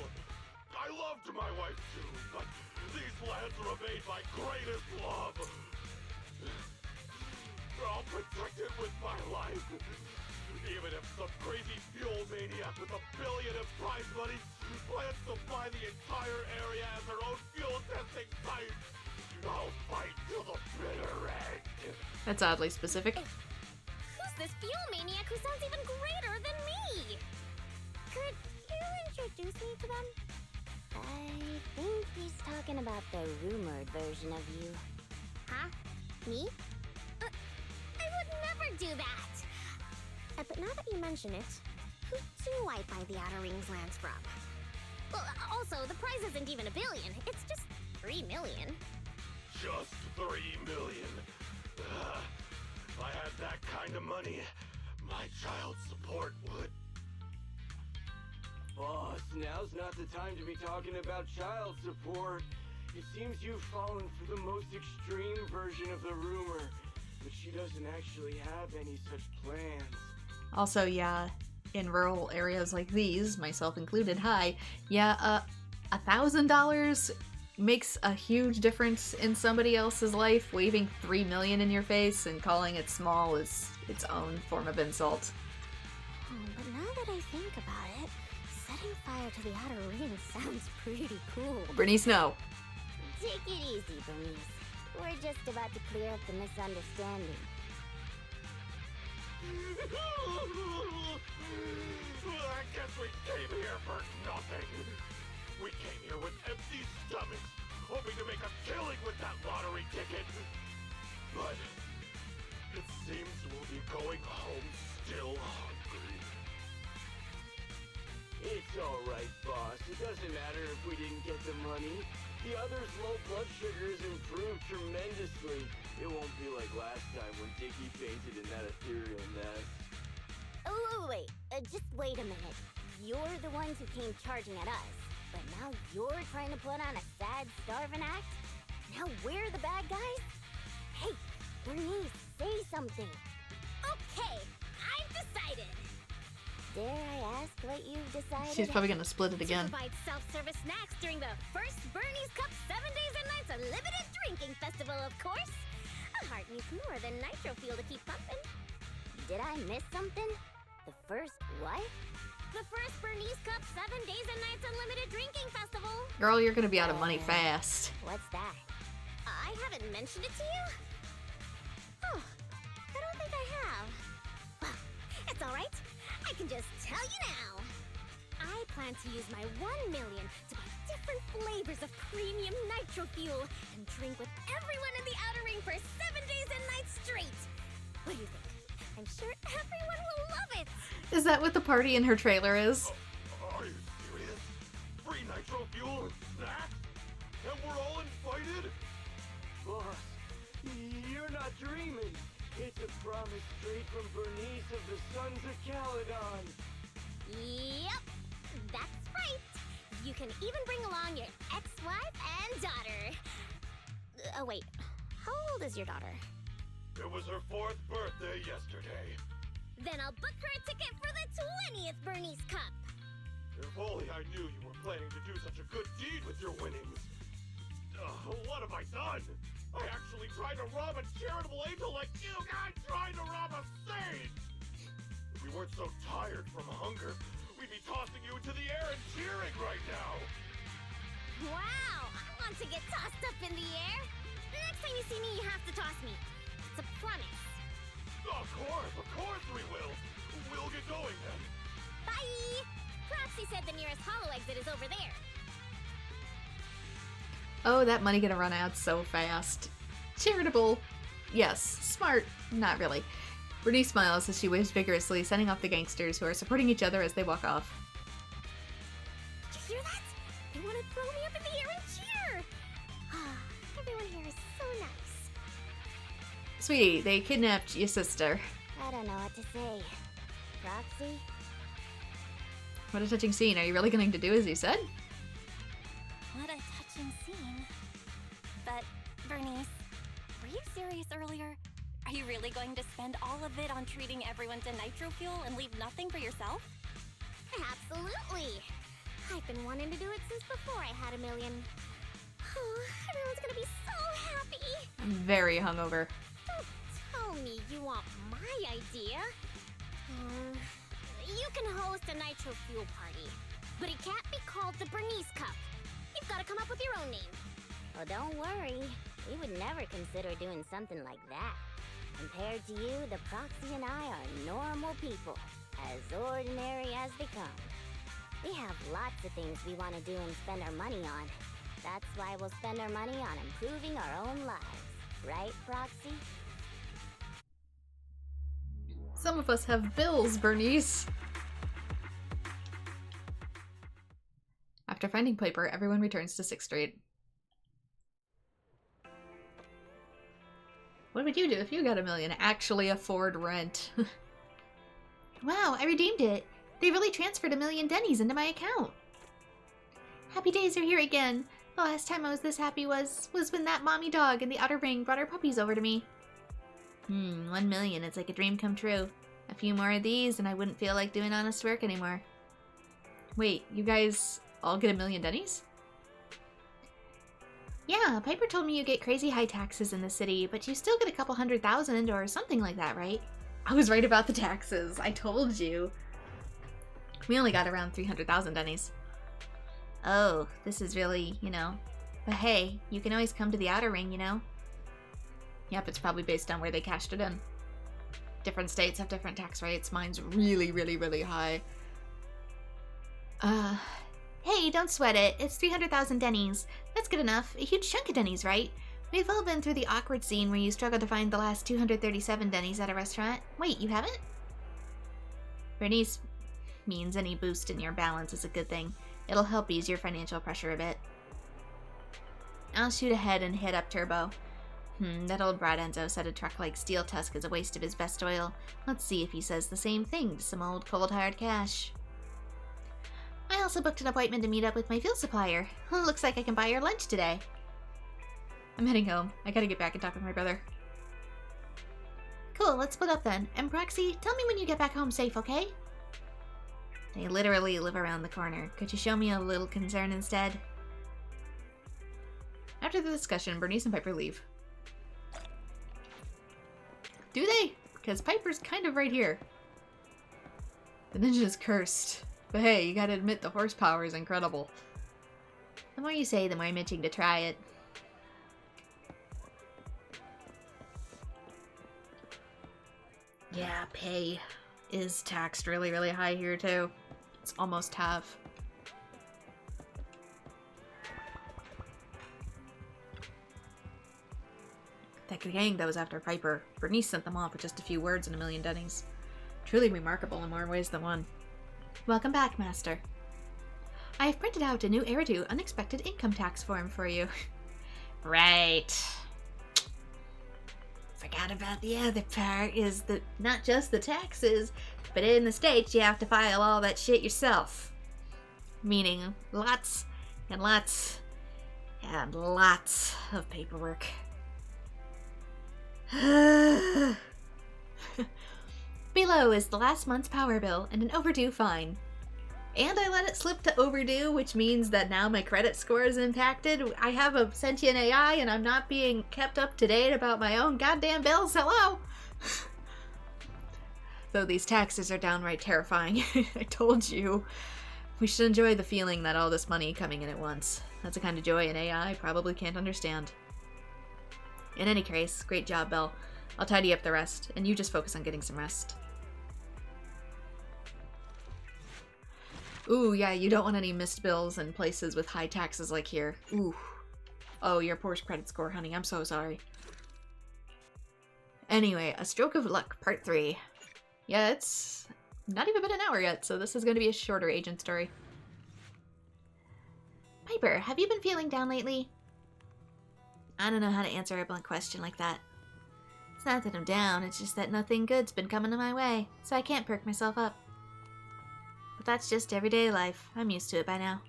I loved my wife too, but these lands remain my greatest love. I'll protect it with my life. Even if some crazy fuel maniac with $1 billion in prize money plans to buy the entire area as their own fuel testing site, I'll fight till the bitter end. That's oddly specific. Who's this fuel maniac who sounds even greater than me? Could you introduce me to them? I think he's talking about the rumored version of you. Huh? Me? I would never do that! But now that you mention it, who do I buy the Outer Rings lands from? Well, also, the prize isn't even $1 billion. It's just 3 million. Just 3 million. If I had that kind of money, my child support would. Boss, now's not the time to be talking about child support. It seems you've fallen for the most extreme version of the rumor, but she doesn't actually have any such plans. Also, yeah, in rural areas like these, myself included, $1,000 makes a huge difference in somebody else's life. Waving 3 million in your face and calling it small is its own form of insult. But now that I think about it, setting fire to the Outer Ring sounds pretty cool. Bernice, no. Take it easy, Bernice. We're just about to clear up the misunderstanding. I guess we came here for nothing. We came here with empty stomachs, hoping to make a killing with that lottery ticket. But it seems we'll be going home still hungry. It's alright, boss. It doesn't matter if we didn't get the money. The other's low blood sugar has improved tremendously. It won't be like last time when Dickie fainted in that ethereal nest. Oh, wait. Just wait a minute. You're the ones who came charging at us. But now you're trying to put on a sad, starving act? Now we're the bad guys? Hey, Bernice, say something. Okay, I've decided. Dare I ask what you've decided? She's probably gonna split it again. To provide self-service snacks during the first Bernie's Cup 7 Days and Nights Unlimited Drinking Festival, of course. A heart needs more than nitro fuel to keep pumping. Did I miss something? The first what? The first Bernie's Cup 7 Days and Nights Unlimited Drinking Festival. Girl, you're gonna be out of money fast. What's that? I haven't mentioned it to you? Oh, I don't think I have. Well, it's alright. I can just tell you now. I plan to use my 1 million to buy different flavors of premium nitro fuel and drink with everyone in the Outer Ring for 7 days and nights straight. do you think? I'm sure everyone will love it! Is that what the party in her trailer is? Are you serious? Free nitro fuel and snacks? And we're all invited? Boss, you're not dreaming. It's a promise straight from Bernice of the Sons of Caledon. Yep, that's right. You can even bring along your ex-wife and daughter. Oh wait, how old is your daughter? It was her 4th birthday yesterday. Then I'll book her a ticket for the 20th Bernice Cup. If only I knew you were planning to do such a good deed with your winnings. What have I done? I actually tried to rob a charitable angel like you guys tried to rob a saint! If we weren't so tired from hunger, we'd be tossing you into the air and cheering right now! Wow, I want to get tossed up in the air. Next time you see me, you have to toss me. It's a promise. Of course we will! We'll get going then. Bye! Proxy said the nearest hollow exit is over there. Oh, that money gonna run out so fast. Charitable. Yes. Smart. Not really. Bernice smiles as she waves vigorously, sending off the gangsters who are supporting each other as they walk off. Did you hear that? They want to throw me up in the air and cheer! Everyone here is so nice. Sweetie, they kidnapped your sister. I don't know what to say. Proxy? What a touching scene. Are you really going to do as you said? What a touching scene. But, Bernice, were you serious earlier? Are you really going to spend all of it on treating everyone to nitro fuel and leave nothing for yourself? Absolutely! I've been wanting to do it since before I had $1 million. Oh, everyone's gonna be so happy! I'm very hungover. Don't tell me you want my idea. You can host a nitro fuel party, but it can't be called the Bernice Cup. You've got to come up with your own name. Well, don't worry. We would never consider doing something like that. Compared to you, the Proxy and I are normal people, as ordinary as they come. We have lots of things we want to do and spend our money on. That's why we'll spend our money on improving our own lives. Right, Proxy? Some of us have bills, Bernice. After finding Piper, everyone returns to 6th Street. What would you do if you got $1 million? Actually afford rent. Wow, I redeemed it. They really transferred 1 million Denny's into my account. Happy days are here again. The last time I was this happy was when that mommy dog in the outer ring brought her puppies over to me. 1 million. It's like a dream come true. A few more of these and I wouldn't feel like doing honest work anymore. Wait, you guys all get 1 million Denny's? Yeah, Piper told me you get crazy high taxes in the city, but you still get a couple 100,000 or something like that, right? I was right about the taxes. I told you. We only got around 300,000 Denny's. Oh, this is really, But hey, you can always come to the outer ring, Yep, it's probably based on where they cashed it in. Different states have different tax rates. Mine's really, really, really high. Hey, don't sweat it. It's 300,000 Denny's. That's good enough. A huge chunk of Denny's, right? We've all been through the awkward scene where you struggle to find the last 237 Denny's at a restaurant. Wait, you haven't? Bernice means any boost in your balance is a good thing. It'll help ease your financial pressure a bit. I'll shoot ahead and hit up turbo. That old Brad Enzo said a truck like Steel Tusk is a waste of his best oil. Let's see if he says the same thing to some old cold hard cash. I also booked an appointment to meet up with my fuel supplier. Looks like I can buy your lunch today. I'm heading home. I gotta get back and talk with my brother. Cool, let's split up then. And Proxy, tell me when you get back home safe, okay? They literally live around the corner. Could you show me a little concern instead? After the discussion, Bernice and Piper leave. Do they? Because Piper's kind of right here. The ninja's cursed. But hey, you gotta admit the horsepower is incredible. The more you say, the more I'm itching to try it. Yeah, pay is taxed really, really high here too. It's almost half. That gang that was after Piper. Bernice sent them off with just a few words and a million dunnies. Truly remarkable in more ways than one. Welcome back, Master. I have printed out a new heir to unexpected income tax form for you. Right. Forgot about the other part is the not just the taxes, but in the States you have to file all that shit yourself. Meaning lots and lots and lots of paperwork. Below is the last month's power bill and an overdue fine. And I let it slip to overdue, which means that now my credit score is impacted. I have a sentient AI and I'm not being kept up to date about my own goddamn bills. Hello! Though these taxes are downright terrifying. I told you. We should enjoy the feeling that all this money coming in at once. That's a kind of joy an AI probably can't understand. In any case, great job, Belle. I'll tidy up the rest, and you just focus on getting some rest. Ooh, yeah, you don't want any missed bills in places with high taxes like here. Ooh. Oh, your poor credit score, honey. I'm so sorry. Anyway, A Stroke of Luck, Part 3. Yeah, it's not even been an hour yet, so this is going to be a shorter agent story. Piper, have you been feeling down lately? I don't know how to answer a blunt question like that. It's not that I'm down, it's just that nothing good's been coming to my way, so I can't perk myself up. But that's just everyday life. I'm used to it by now.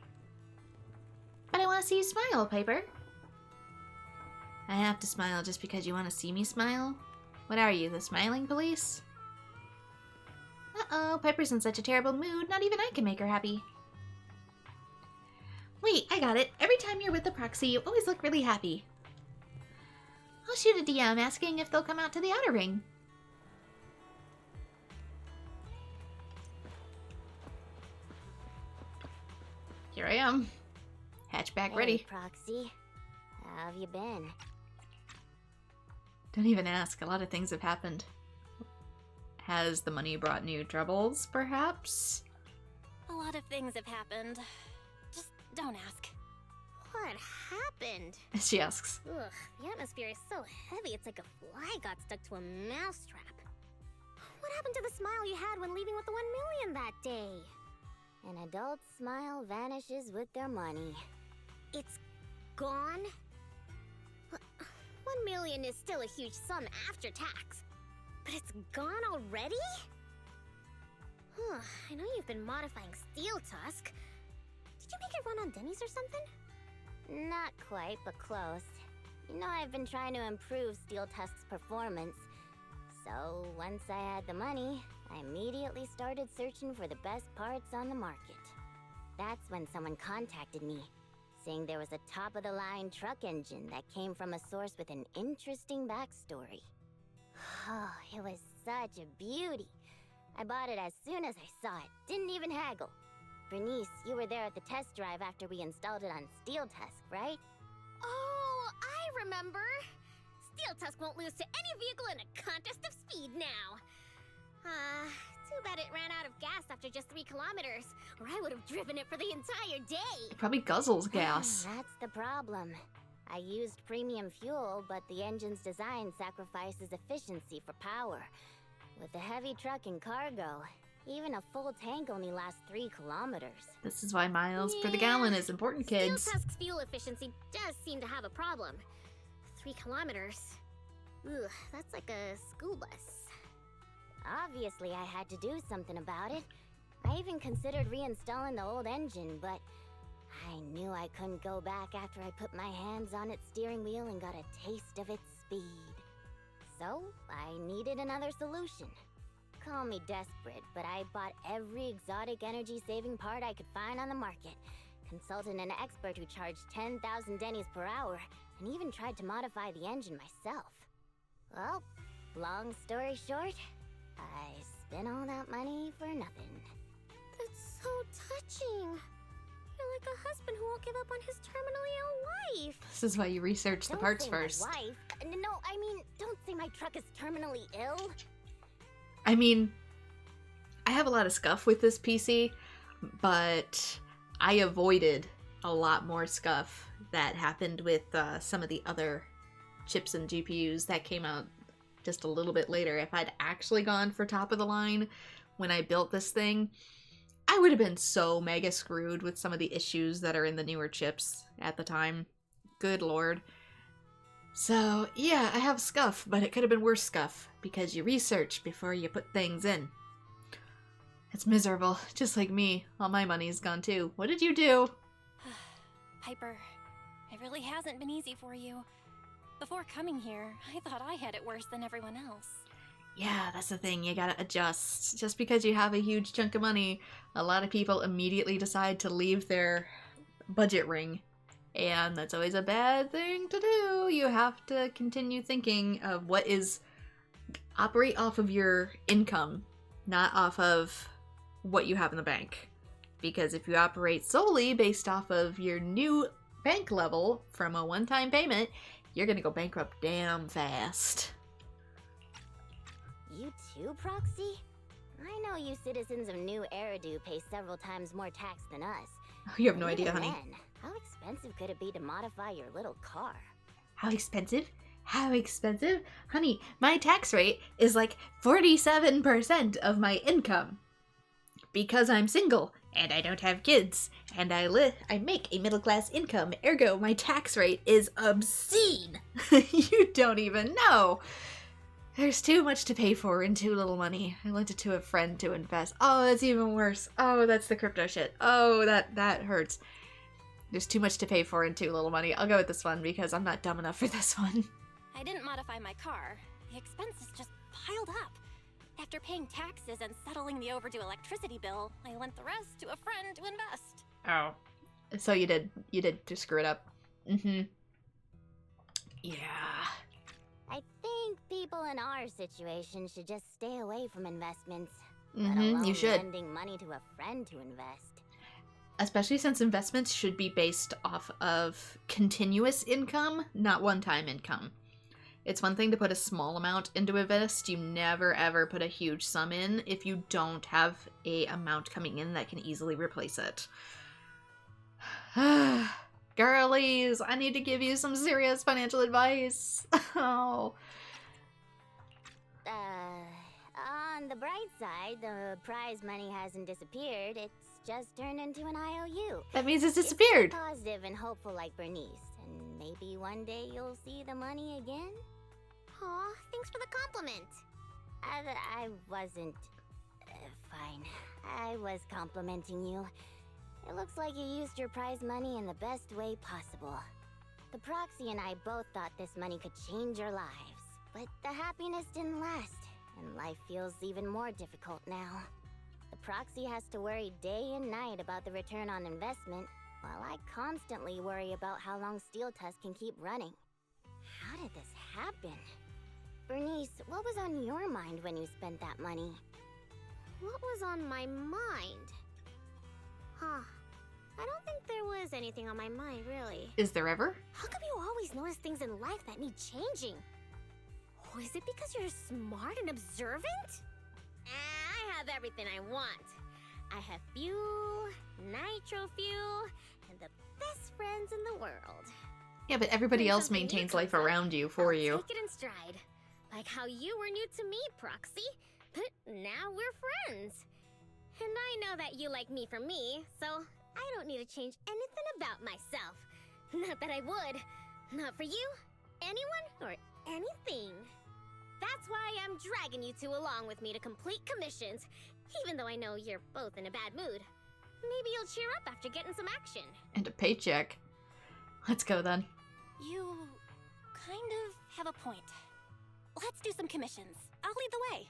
But I want to see you smile, Piper. I have to smile just because you want to see me smile? What are you, the smiling police? Uh-oh, Piper's in such a terrible mood, not even I can make her happy. Wait, I got it. Every time you're with the proxy, you always look really happy. I'll shoot a DM asking if they'll come out to the outer ring. Here I am. Hatchback ready. Hey, Proxy. How have you been? Don't even ask. A lot of things have happened. Has the money brought new troubles, perhaps? A lot of things have happened. Just don't ask. What happened? She asks. Ugh, the atmosphere is so heavy it's like a fly got stuck to a mousetrap. What happened to the smile you had when leaving with the 1 million that day? An adult's smile vanishes with their money. It's gone? 1 million is still a huge sum after tax. But it's gone already? I know you've been modifying Steel Tusk. Did you make it run on Denny's or something? Not quite, but close. You know, I've been trying to improve Steel Tusk's performance. So, once I had the money, I immediately started searching for the best parts on the market. That's when someone contacted me, saying there was a top-of-the-line truck engine that came from a source with an interesting backstory. Oh, it was such a beauty. I bought it as soon as I saw it, didn't even haggle. Bernice, you were there at the test drive after we installed it on Steel Tusk, right? Oh, I remember! Steel Tusk won't lose to any vehicle in a contest of speed now. Too bad it ran out of gas after just 3 kilometers, or I would have driven it for the entire day. It probably guzzles gas. That's the problem. I used premium fuel, but the engine's design sacrifices efficiency for power. With a heavy truck and cargo, even a full tank only lasts 3 kilometers. This is why miles per the gallon is important, kids. Steel Tusk's fuel efficiency does seem to have a problem. 3 kilometers. Ugh, that's like a school bus. Obviously, I had to do something about it. I even considered reinstalling the old engine, but I knew I couldn't go back after I put my hands on its steering wheel and got a taste of its speed. So, I needed another solution. Call me desperate, but I bought every exotic energy-saving part I could find on the market, consulted an expert who charged 10,000 Denny's per hour, and even tried to modify the engine myself. Well, long story short, I spent all that money for nothing. That's so touching. You're like a husband who won't give up on his terminally ill wife. This is why you research the Don't parts say first. My wife. No, I mean, don't say my truck is terminally ill. I mean, I have a lot of scuff with this PC, but I avoided a lot more scuff that happened with some of the other chips and GPUs. That came out just a little bit later. If I'd actually gone for top of the line when I built this thing, I would have been so mega screwed with some of the issues that are in the newer chips at the time. Good lord. So, yeah, I have scuff, but it could have been worse scuff, because you research before you put things in. It's miserable, just like me. All my money's gone too. What did you do? Piper, it really hasn't been easy for you. Before coming here, I thought I had it worse than everyone else. Yeah, that's the thing, you gotta adjust. Just because you have a huge chunk of money, a lot of people immediately decide to leave their budget ring. And that's always a bad thing to do. You have to continue thinking of what is... Operate off of your income, not off of what you have in the bank. Because if you operate solely based off of your new bank level from a one-time payment, you're gonna go bankrupt damn fast. You too, Proxy? I know you citizens of New Eridu pay several times more tax than us. You have no But idea, even honey. then, how expensive could it be to modify your little car? How expensive? How expensive? Honey, my tax rate is like 47% of my income. Because I'm single, and I don't have kids, and I make a middle-class income, ergo my tax rate is obscene. You don't even know. There's too much to pay for and too little money. I lent it to a friend to invest. Oh, that's even worse. Oh, that's the crypto shit. Oh, that hurts. There's too much to pay for and too little money. I'll go with this one because I'm not dumb enough for this one. I didn't modify my car. The expenses just piled up. After paying taxes and settling the overdue electricity bill, I lent the rest to a friend to invest. Oh. So you did just screw it up. Mm-hmm. Yeah. I think people in our situation should just stay away from investments. Mm-hmm, let alone you should. lending money to a friend to invest. Especially since investments should be based off of continuous income, not one-time income. It's one thing to put a small amount into a invest. You never ever put a huge sum in if you don't have a amount coming in that can easily replace it. Girlies, I need to give you some serious financial advice. Oh. On the bright side, the prize money hasn't disappeared. It's just turned into an IOU. That means it's disappeared. Stay positive and hopeful like Bernice, and maybe one day you'll see the money again. Aw, thanks for the compliment. I wasn't... fine. I was complimenting you. It looks like you used your prize money in the best way possible. The Proxy and I both thought this money could change our lives, but the happiness didn't last, and life feels even more difficult now. The Proxy has to worry day and night about the return on investment, while I constantly worry about how long Steel Tusk can keep running. How did this happen? Bernice, what was on your mind when you spent that money? What was on my mind? Huh. I don't think there was anything on my mind, really. Is there ever? How come you always notice things in life that need changing? Oh, is it because you're smart and observant? I have everything I want. I have fuel, nitro fuel, and the best friends in the world. Yeah, but everybody When else something new maintains comes life up, around you for I'll you. take it in stride. Like how you were new to me, Proxy. But now we're friends. And I know that you like me for me, so I don't need to change anything about myself. Not that I would. Not for you, anyone, or anything. That's why I'm dragging you two along with me to complete commissions, even though I know you're both in a bad mood. Maybe you'll cheer up after getting some action. And a paycheck. Let's go then. You kind of have a point. Let's do some commissions. I'll lead the way.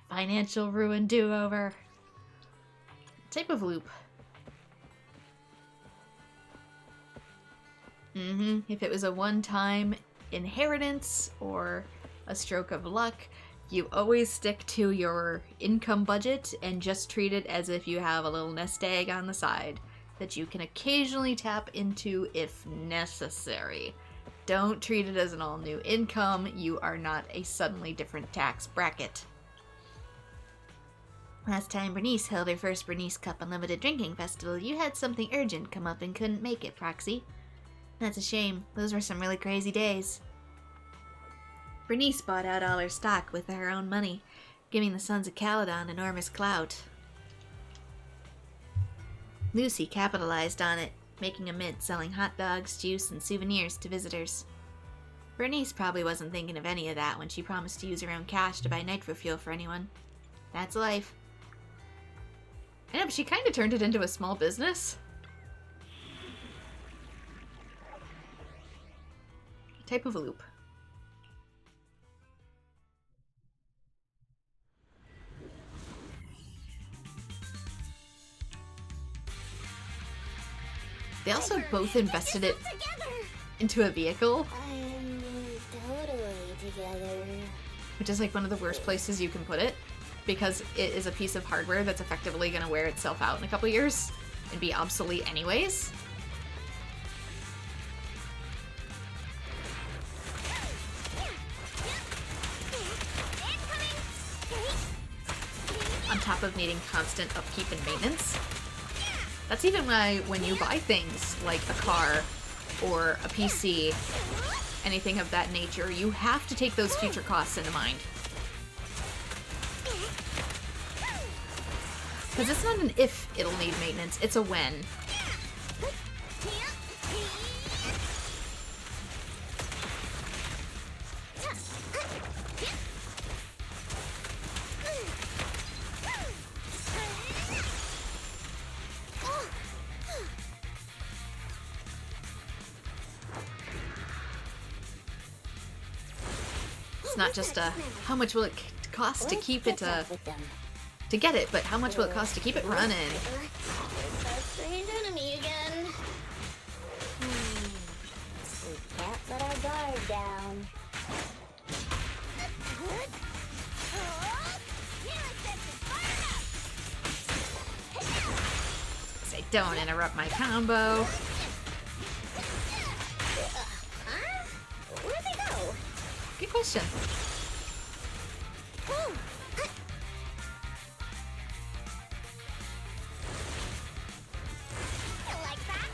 Financial ruin do-over. Type of loop. If it was a one-time inheritance or a stroke of luck, you always stick to your income budget and just treat it as if you have a little nest egg on the side that you can occasionally tap into if necessary. Don't treat it as an all-new income. You are not a suddenly different tax bracket. Last time Bernice held her first Bernice Cup Unlimited Drinking Festival, you had something urgent come up and couldn't make it, Proxy. That's a shame. Those were some really crazy days. Bernice bought out all her stock with her own money, giving the Sons of Caledon enormous clout. Lucy capitalized on it, making a mint selling hot dogs, juice, and souvenirs to visitors. Bernice probably wasn't thinking of any of that when she promised to use her own cash to buy nitro fuel for anyone. That's life. I know, but she kind of turned it into a small business. Type of loop. They also both invested it into a vehicle. I'm totally together. Which is like one of the worst places you can put it, because it is a piece of hardware that's effectively going to wear itself out in a couple years and be obsolete anyways. On top of needing constant upkeep and maintenance. That's even why when you buy things like a car or a PC, anything of that nature, you have to take those future costs into mind. Because it's not an if it'll need maintenance, it's a when. It's not just a how much will it cost to keep it to get it, but how much will it cost to keep it running? It's that strange enemy again. We can't let our guard down. Say, don't interrupt my combo. Where'd they go? Good question. Like that?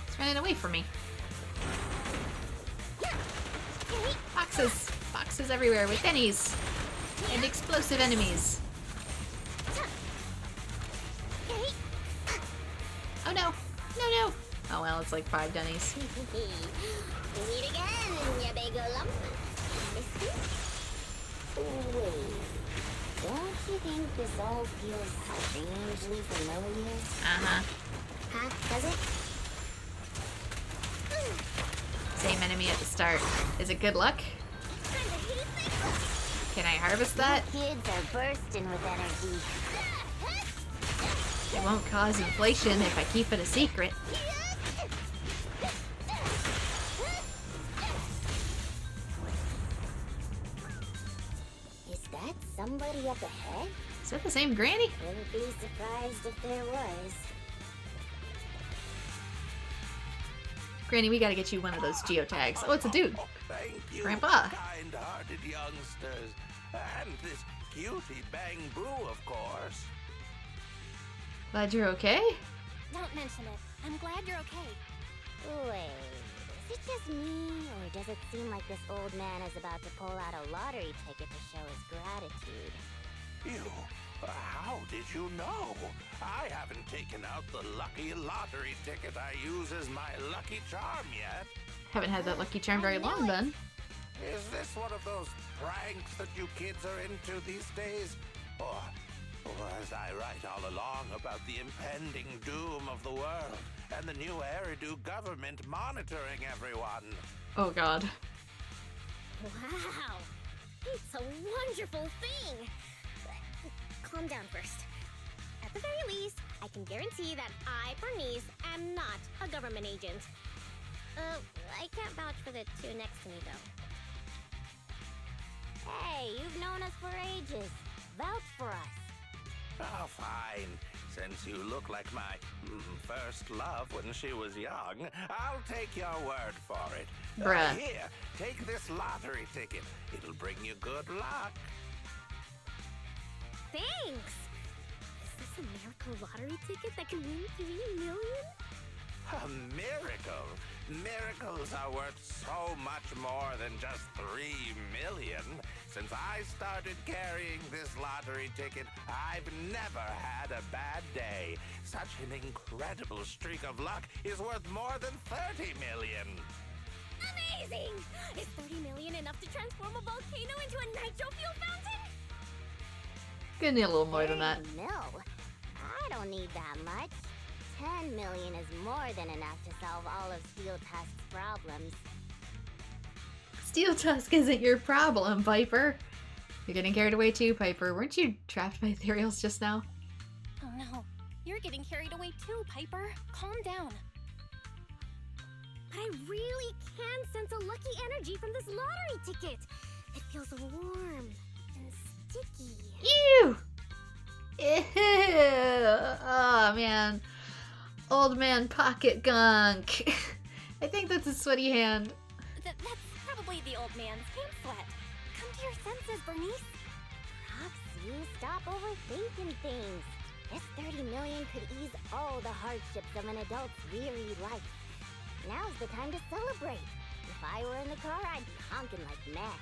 It's running away from me. Boxes. Boxes everywhere with bennies. And explosive enemies. Oh no. No, no. Oh well, it's like 5 dunnies. Meet again, ya big lump. Wait. Don't you think this all feels strangely familiar? Uh-huh. Huh? Does it? Same enemy at the start. Is it good luck? Can I harvest that? Kids are bursting with energy. It won't cause inflation if I keep it a secret. Is that somebody up ahead? Is that the same granny? Wouldn't be surprised if there was. Granny, we gotta get you one of those geotags. Oh, it's a dude. Thank you, Grandpa. kind-hearted youngsters. And this cutie Bang Boo, of course. Glad you're okay? Don't mention it. I'm glad you're okay. Wait, is it just me, or does it seem like this old man is about to pull out a lottery ticket to show his gratitude? You? How did you know? I haven't taken out the lucky lottery ticket I use as my lucky charm yet. Haven't had that lucky charm very long then. Is this one of those pranks that you kids are into these days? Or was I right all along about the impending doom of the world and the new Eridu government monitoring everyone? Oh god. Wow. It's a wonderful thing. Calm down first. At the very least, I can guarantee that I, Bernice, am not a government agent. I can't vouch for the two next to me, though. Hey, you've known us for ages. Vouch for us. Oh, fine. Since you look like my first love when she was young, I'll take your word for it. Bruh. Here, take this lottery ticket. It'll bring you good luck. Thanks! Is this a miracle lottery ticket that can win 3 million? A miracle? Miracles are worth so much more than just 3 million. Since I started carrying this lottery ticket, I've never had a bad day. Such an incredible streak of luck is worth more than 30 million. Amazing! Is 30 million enough to transform a volcano into a nitro fuel fountain? Gonna need a little more than that. 30 mil? I don't need that much. 10 million is more than enough to solve all of Steel Tusk's problems. Steel Tusk isn't your problem, Piper. You're getting carried away too, Piper. Weren't you trapped by ethereals just now? Oh no, you're getting carried away too, Piper. Calm down. But I really can sense a lucky energy from this lottery ticket. It feels warm and sticky. Ew! Ew! Oh man. Old man pocket gunk. I think that's a sweaty hand. That's probably the old man's hand sweat. Come to your senses, Bernice. Roxy, stop overthinking things. This 30 million could ease all the hardships of an adult's weary life. Now's the time to celebrate. If I were in the car, I'd be honking like mad.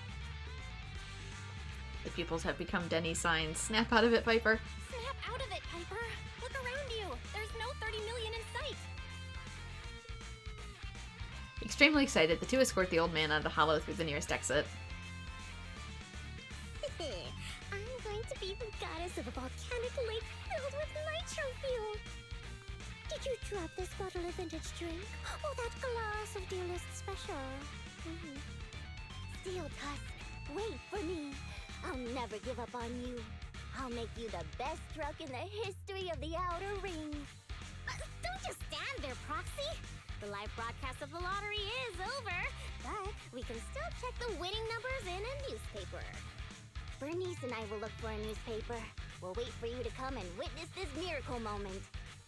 The pupils have become Denny signs. Snap out of it, Piper. Snap out of it, Piper. Look around you. There's no 30 million in sight. Extremely excited, the two escort the old man out of the hollow through the nearest exit. I'm going to be the goddess of a volcanic lake filled with nitro fuel. Did you drop this bottle of vintage drink? Oh, that glass of dearest special. Steel Tusk, wait for me. I'll never give up on you. I'll make you the best truck in the history of the Outer Ring. Don't just stand there, Proxy. The live broadcast of the lottery is over, but we can still check the winning numbers in a newspaper. Bernice and I will look for a newspaper. We'll wait for you to come and witness this miracle moment.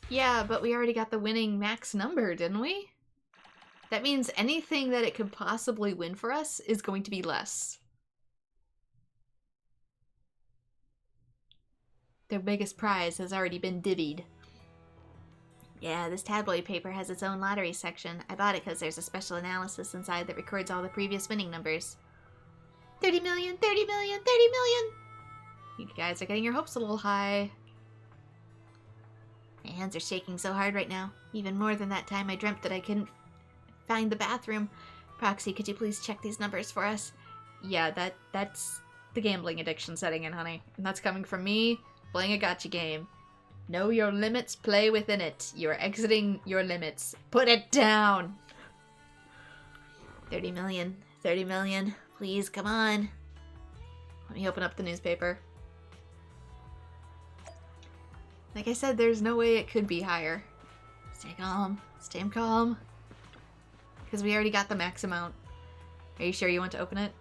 Yeah, but we already got the winning max number, didn't we? That means anything that it could possibly win for us is going to be less. Their biggest prize has already been divvied. Yeah, this tabloid paper has its own lottery section. I bought it because there's a special analysis inside that records all the previous winning numbers. 30 million, 30 million, 30 million! You guys are getting your hopes a little high. My hands are shaking so hard right now. Even more than that time I dreamt that I couldn't find the bathroom. Proxy, could you please check these numbers for us? Yeah, that's the gambling addiction setting in, honey. And that's coming from me playing a gacha game. Know your limits, play within it. You're exiting your limits. Put it down! 30 million. 30 million. Please, come on. Let me open up the newspaper. Like I said, there's no way it could be higher. Stay calm. Stay calm. Because we already got the max amount. Are you sure you want to open it?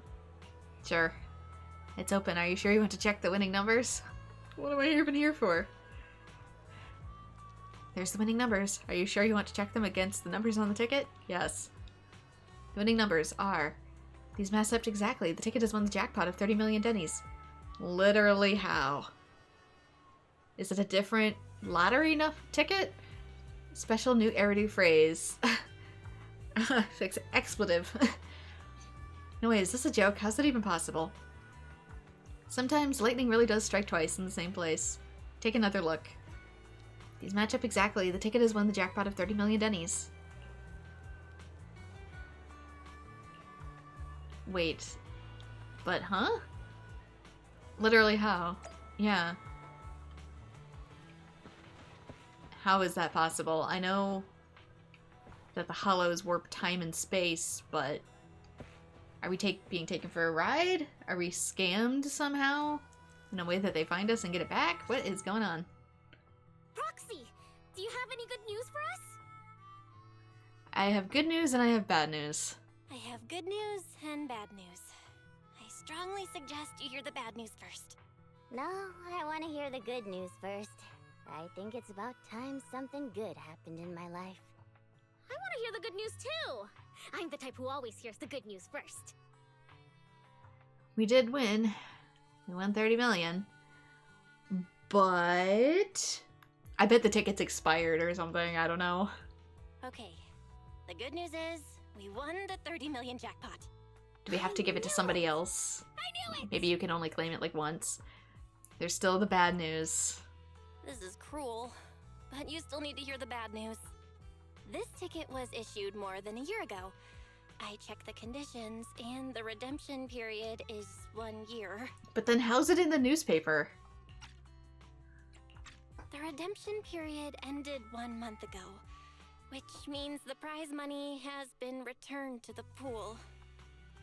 Sure. It's open. Are you sure you want to check the winning numbers? What am I even here for? There's the winning numbers. Are you sure you want to check them against the numbers on the ticket? Yes. The winning numbers are... These match up exactly. The ticket has won the jackpot of 30 million dennies. Literally how? Is it a different lottery ticket? Special new Eridu phrase. Expletive. No way, is this a joke? How's that even possible? Sometimes lightning really does strike twice in the same place. Take another look. These match up exactly. The ticket has won the jackpot of 30 million dennies. Wait. But, huh? Literally how? Yeah. How is that possible? I know that the hollows warp time and space, but are we being taken for a ride? Are we scammed somehow? In a way that they find us and get it back? What is going on? Proxy, do you have any good news for us? I have good news and I have bad news. I have good news and bad news. I strongly suggest you hear the bad news first. No, I want to hear the good news first. I think it's about time something good happened in my life. I want to hear the good news too. I'm the type who always hears the good news first. We did win. We won 30 million. But I bet the ticket's expired or something. I don't know. Okay. The good news is, we won the 30 million jackpot. Do we have to give it to somebody else? I knew it! Maybe you can only claim it like once. There's still the bad news. This is cruel, but you still need to hear the bad news. This ticket was issued more than a year ago. I checked the conditions, and the redemption period is 1 year. But then how's it in the newspaper? The redemption period ended 1 month ago, which means the prize money has been returned to the pool.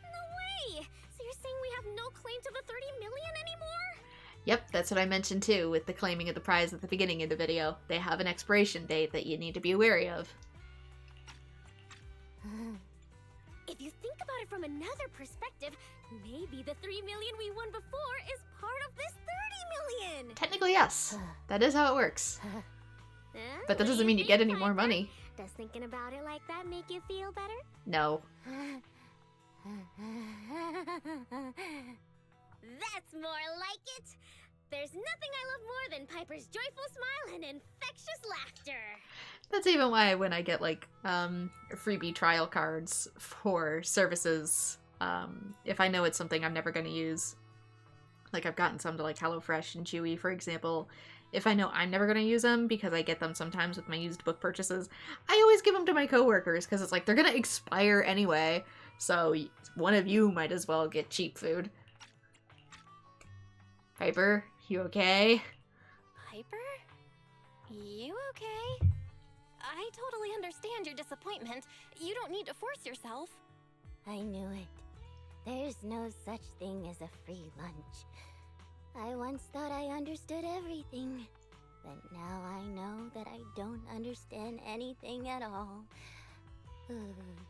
No way! So you're saying we have no claim to the 30 million anymore? Yep, that's what I mentioned too with the claiming of the prize at the beginning of the video. They have an expiration date that you need to be wary of. If you think about it from another perspective, maybe the 3 million we won before is part of this 30 million! Technically, yes. That is how it works. Huh? But that What do doesn't mean you get think, any more Piper? money. Does thinking about it like that make you feel better? No. That's more like it! There's nothing I love more than Piper's joyful smile and infectious laughter! That's even why when I get like freebie trial cards for services, if I know it's something I'm never going to use, like I've gotten some to like HelloFresh and Chewy, for example, if I know I'm never going to use them because I get them sometimes with my used book purchases, I always give them to my coworkers because it's like they're going to expire anyway, so one of you might as well get cheap food. Piper, you okay? Piper? You okay? I totally understand your disappointment. You don't need to force yourself. I knew it. There's no such thing as a free lunch. I once thought I understood everything, but now I know that I don't understand anything at all.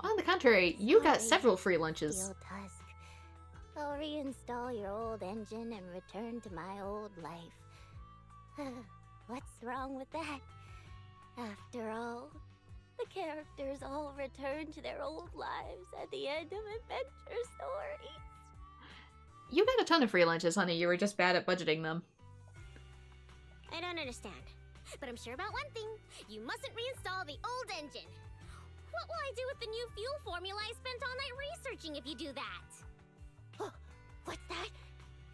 On the contrary, you got Sorry, several free lunches. Steel Tusk. I'll reinstall your old engine and return to my old life. What's wrong with that? After all, the characters all return to their old lives at the end of adventure stories. You got a ton of free lunches, honey. You were just bad at budgeting them. I don't understand. But I'm sure about one thing. You mustn't reinstall the old engine. What will I do with the new fuel formula I spent all night researching if you do that? Oh, what's that?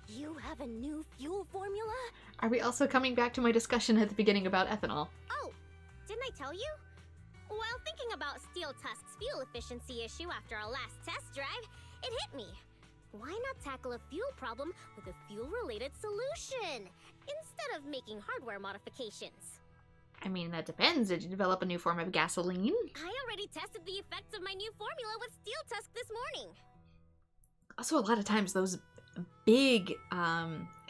You have a new fuel formula? Are we also coming back to my discussion at the beginning about ethanol? Oh, didn't I tell you? While thinking about Steel Tusk's fuel efficiency issue after our last test drive, it hit me. Why not tackle a fuel problem with a fuel-related solution, instead of making hardware modifications? I mean, that depends. Did you develop a new form of gasoline? I already tested the effects of my new formula with Steel Tusk this morning. Also, a lot of times those big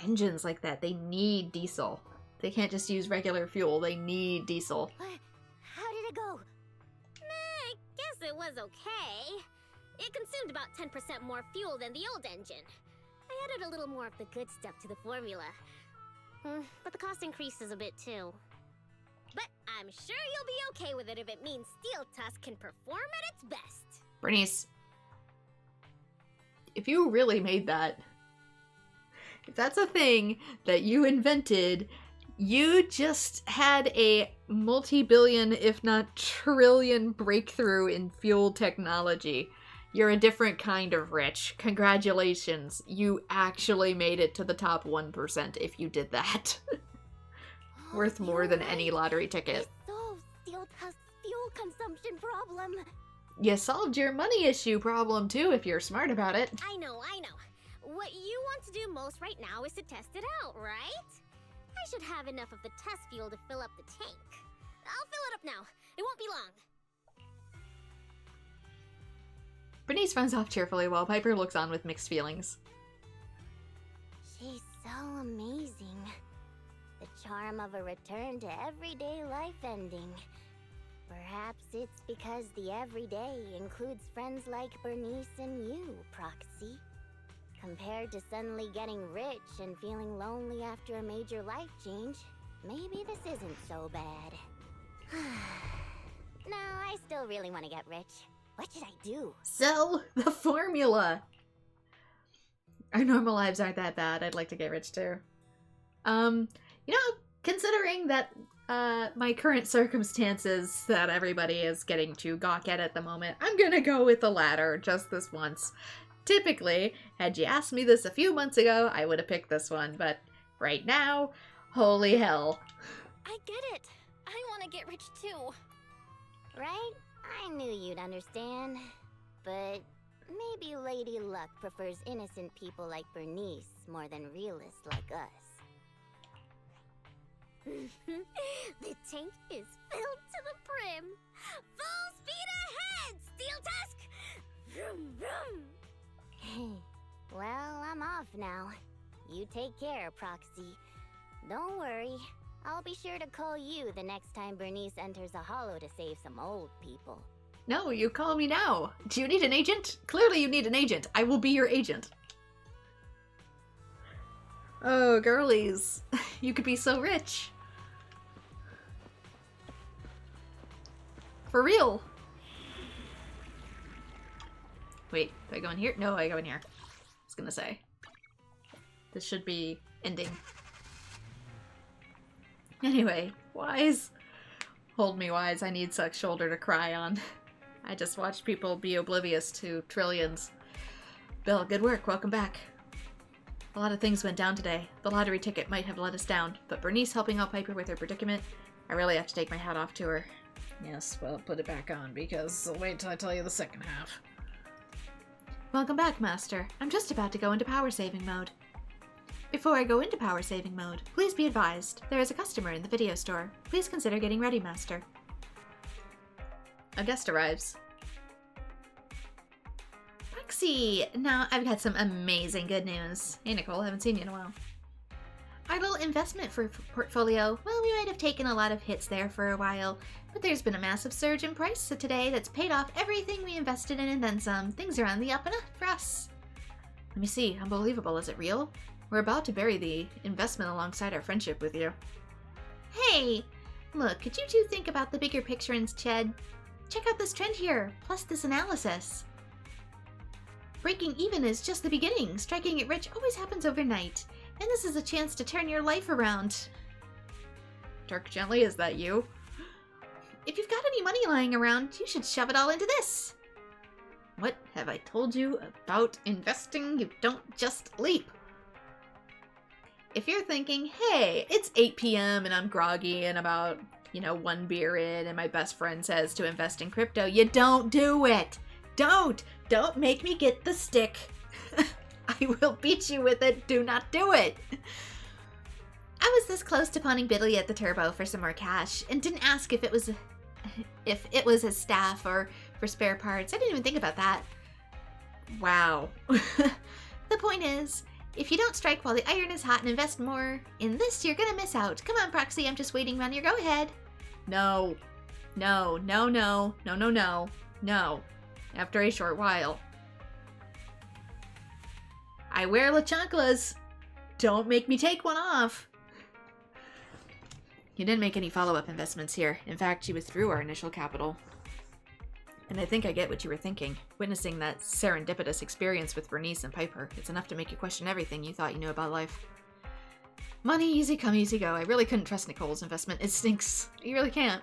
engines like that, they need diesel. They can't just use regular fuel. They need diesel. How did it go? I guess it was okay. It consumed about 10% more fuel than the old engine. I added a little more of the good stuff to the formula. But the cost increases a bit too. But I'm sure you'll be okay with it if it means Steel Tusk can perform at its best. Bernice, if you really made that, if that's a thing that you invented, you just had a multi-billion, if not trillion, breakthrough in fuel technology. You're a different kind of rich. Congratulations. You actually made it to the top 1% if you did that. Worth more than any lottery ticket. Solve Steel Tusk's fuel consumption problem. You solved your money issue problem too if you're smart about it. I know. What you want to do most right now is to test it out, right? I should have enough of the test fuel to fill up the tank. I'll fill it up now. It won't be long. Bernice runs off cheerfully while Piper looks on with mixed feelings. She's so amazing. The charm of a return to everyday life ending. Perhaps it's because the everyday includes friends like Bernice and you, Proxy. Compared to suddenly getting rich and feeling lonely after a major life change, maybe this isn't so bad. No, I still really want to get rich. What should I do? Sell the formula! Our normal lives aren't that bad. I'd like to get rich too. You know, considering that my current circumstances that everybody is getting to gawk at the moment, I'm gonna go with the latter just this once. Typically, had you asked me this a few months ago, I would have picked this one, but right now, holy hell. I get it. I want to get rich too. Right? I knew you'd understand. But maybe Lady Luck prefers innocent people like Bernice more than realists like us. The tank is filled to the brim. Full speed ahead, Steel Tusk! Vroom, vroom. Well, I'm off now. You take care, Proxy. Don't worry. I'll be sure to call you the next time Bernice enters a hollow to save some old people. No, you call me now. Do you need an agent? Clearly you need an agent. I will be your agent. Oh, girlies. You could be so rich. For real. Wait, do I go in here? No, I go in here. I was gonna say. This should be ending. Anyway, Wise. Hold me, Wise. I need Suck's shoulder to cry on. I just watched people be oblivious to trillions. Bill, good work. Welcome back. A lot of things went down today. The lottery ticket might have let us down, but Bernice helping out Piper with her predicament, I really have to take my hat off to her. Yes, well, put it back on, because wait till I tell you the second half. Welcome back, Master. I'm just about to go into power saving mode. Before I go into power saving mode, please be advised, there is a customer in the video store. Please consider getting ready, Master. A guest arrives. Roxy! Now, I've got some amazing good news. Hey, Nicole, haven't seen you in a while. Our little investment portfolio, well, we might have taken a lot of hits there for a while, but there's been a massive surge in price today that's paid off everything we invested in and then some. Things are on the up and up for us. Let me see. Unbelievable. Is it real? We're about to bury the investment alongside our friendship with you. Hey! Look, could you two think about the bigger picture instead? Check out this trend here, plus this analysis. Breaking even is just the beginning. Striking it rich always happens overnight. And this is a chance to turn your life around. Dark Gently, is that you? If you've got any money lying around, you should shove it all into this. What have I told you about investing? You don't just leap. If you're thinking, hey, it's 8 p.m. and I'm groggy and about, 1 beer in and my best friend says to invest in crypto, you don't do it. Don't make me get the stick. I will beat you with it. Do not do it. I was this close to pawning Biddly at the Turbo for some more cash and didn't ask if it was his staff or for spare parts. I didn't even think about that. Wow. The point is, if you don't strike while the iron is hot and invest more in this, you're gonna miss out. Come on, Proxy, I'm just waiting on your go-ahead. No. No. After a short while. I wear La Chanclas. Don't make me take one off. You didn't make any follow-up investments here. In fact, you withdrew our initial capital. And I think I get what you were thinking. Witnessing that serendipitous experience with Bernice and Piper, it's enough to make you question everything you thought you knew about life. Money, easy come, easy go. I really couldn't trust Nicole's investment. It stinks. You really can't.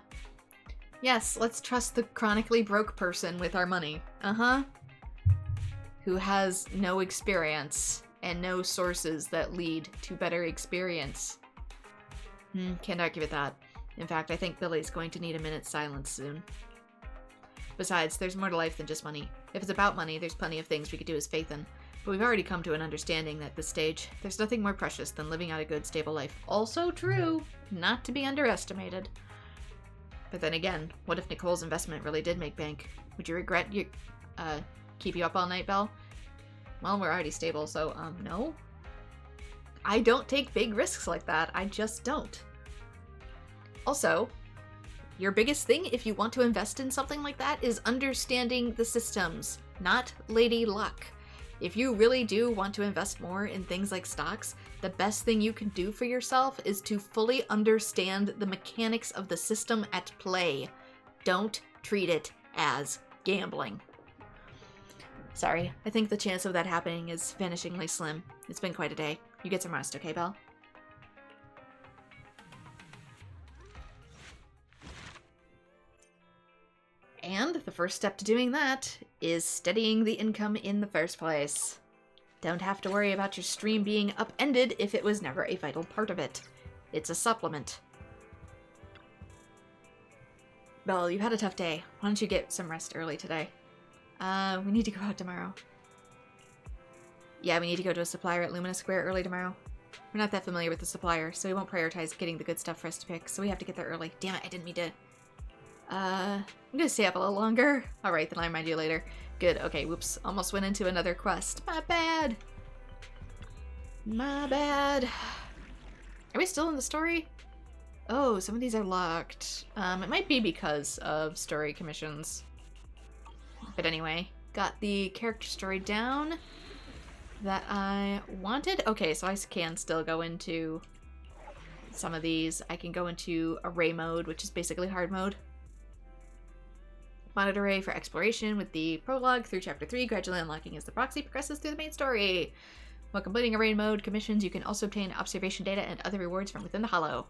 Yes, let's trust the chronically broke person with our money. Uh-huh. Who has no experience and no sources that lead to better experience. Can't argue with that. In fact, I think Billy's going to need a minute's silence soon. Besides, there's more to life than just money. If it's about money, there's plenty of things we could do as Phaethon. But we've already come to an understanding that at this stage, there's nothing more precious than living out a good, stable life. Also true, not to be underestimated. But then again, what if Nicole's investment really did make bank? Would you regret keep you up all night, Belle? Well, we're already stable, so, no? I don't take big risks like that. I just don't. Also, your biggest thing if you want to invest in something like that is understanding the systems, not Lady Luck. If you really do want to invest more in things like stocks, the best thing you can do for yourself is to fully understand the mechanics of the system at play. Don't treat it as gambling. Sorry, I think the chance of that happening is vanishingly slim. It's been quite a day. You get some rest, okay, Belle? And the first step to doing that is steadying the income in the first place. Don't have to worry about your stream being upended if it was never a vital part of it. It's a supplement. Belle, you've had a tough day. Why don't you get some rest early today? We need to go out tomorrow. Yeah, we need to go to a supplier at Lumina Square early tomorrow. We're not that familiar with the supplier, so we won't prioritize getting the good stuff for us to pick, so we have to get there early. Damn it, I didn't mean to... I'm gonna stay up a little longer. Alright, then I'll remind you later. Good, okay, whoops. Almost went into another quest. My bad! My bad. Are we still in the story? Oh, some of these are locked. It might be because of story commissions. But anyway, got the character story down that I wanted. Okay, so I can still go into some of these. I can go into array mode, which is basically hard mode. Modded array for exploration with the prologue through chapter 3, gradually unlocking as the proxy progresses through the main story. While completing array mode commissions, you can also obtain observation data and other rewards from within the hollow.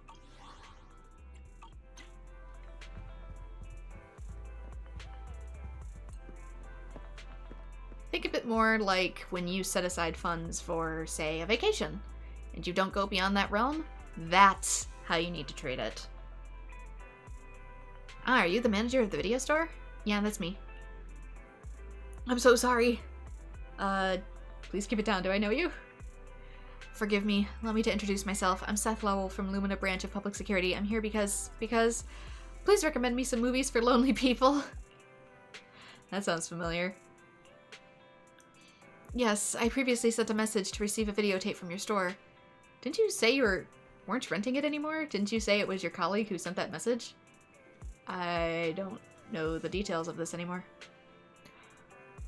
Think of it more like when you set aside funds for, say, a vacation, and you don't go beyond that realm. That's how you need to treat it. Ah, are you the manager of the video store? Yeah, that's me. I'm so sorry. Please keep it down. Do I know you? Forgive me. Allow me to introduce myself. I'm Seth Lowell from Lumina Branch of Public Security. I'm here because... Please recommend me some movies for lonely people. That sounds familiar. Yes, I previously sent a message to receive a videotape from your store. Didn't you say you weren't renting it anymore? Didn't you say it was your colleague who sent that message? I don't know the details of this anymore.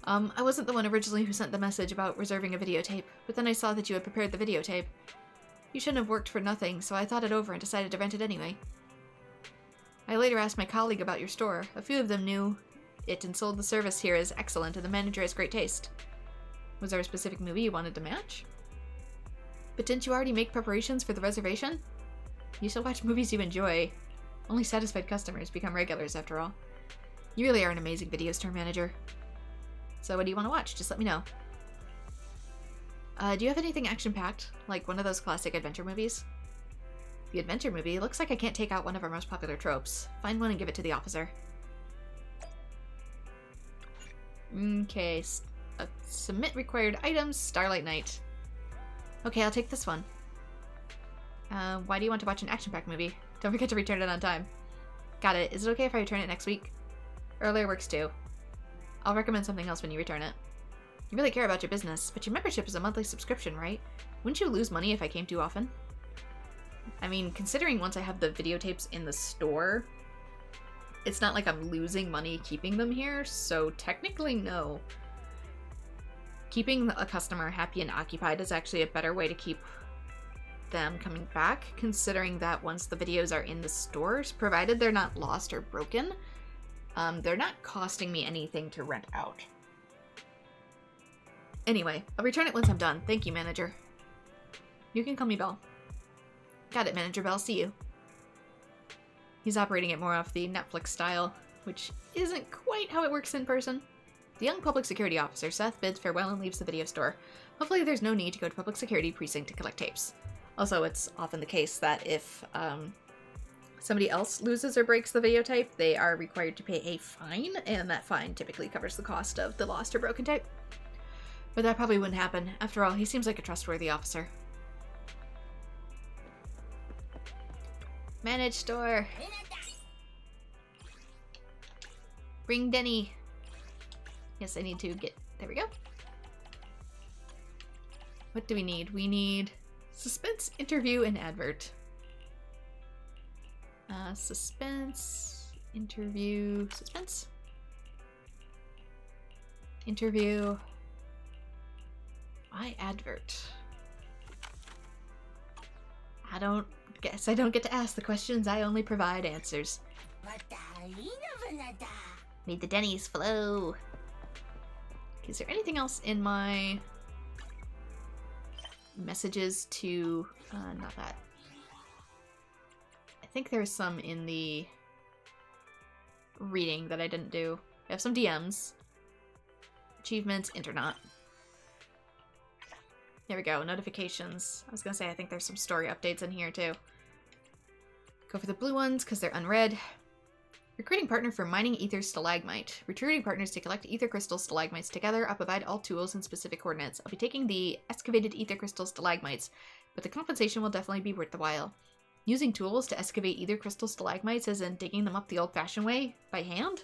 I wasn't the one originally who sent the message about reserving a videotape, but then I saw that you had prepared the videotape. You shouldn't have worked for nothing, so I thought it over and decided to rent it anyway. I later asked my colleague about your store. A few of them knew it and sold the service here as excellent, and the manager has great taste. Was there a specific movie you wanted to match? But didn't you already make preparations for the reservation? You should watch movies you enjoy. Only satisfied customers become regulars, after all. You really are an amazing video store manager. So what do you want to watch? Just let me know. Do you have anything action-packed? Like one of those classic adventure movies? The adventure movie? Looks like I can't take out one of our most popular tropes. Find one and give it to the officer. Okay. Submit required items. Starlight Night. Okay, I'll take this one. Why do you want to watch an action-packed movie? Don't forget to return it on time. Got it. Is it okay if I return it next week? Earlier works too. I'll recommend something else when you return it. You really care about your business, but your membership is a monthly subscription, right? Wouldn't you lose money if I came too often? I mean, considering once I have the videotapes in the store, it's not like I'm losing money keeping them here, so technically no. Keeping a customer happy and occupied is actually a better way to keep them coming back, considering that once the videos are in the stores, provided they're not lost or broken, they're not costing me anything to rent out. Anyway, I'll return it once I'm done. Thank you, manager. You can call me Belle. Got it, Manager Belle. See you. He's operating it more off the Netflix style, which isn't quite how it works in person. The young public security officer, Seth, bids farewell and leaves the video store. Hopefully there's no need to go to public security precinct to collect tapes. Also, it's often the case that if somebody else loses or breaks the videotape, they are required to pay a fine, and that fine typically covers the cost of the lost or broken tape. But that probably wouldn't happen. After all, he seems like a trustworthy officer. Manage store. Bring Denny. Yes, I need to get... There we go. What do we need? We need suspense, interview, and advert. Suspense, interview, suspense, interview. Why advert? I don't get to ask the questions, I only provide answers. Need the Denny's flow. Is there anything else in my messages to... not that. I think there's some in the reading that I didn't do. I have some DMs. Achievements, Internaut. There we go, notifications. I was gonna say, I think there's some story updates in here too. Go for the blue ones, because they're unread. Recruiting partner for mining ether stalagmite. Recruiting partners to collect ether crystal stalagmites together. I'll provide all tools and specific coordinates. I'll be taking the excavated ether crystal stalagmites, but the compensation will definitely be worth the while. Using tools to excavate ether crystal stalagmites as in digging them up the old-fashioned way, by hand?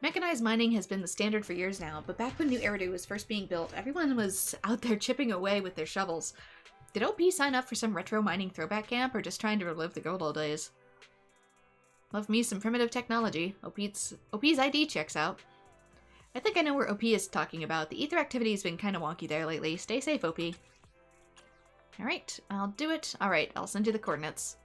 Mechanized mining has been the standard for years now, but back when New Eridu was first being built, everyone was out there chipping away with their shovels. Did OP sign up for some retro mining throwback camp, or just trying to relive the good old days? Love me some primitive technology. OP's ID checks out. I think I know where OP is talking about. The ether activity's been kinda wonky there lately. Stay safe, OP. Alright, I'll do it. Alright, I'll send you the coordinates.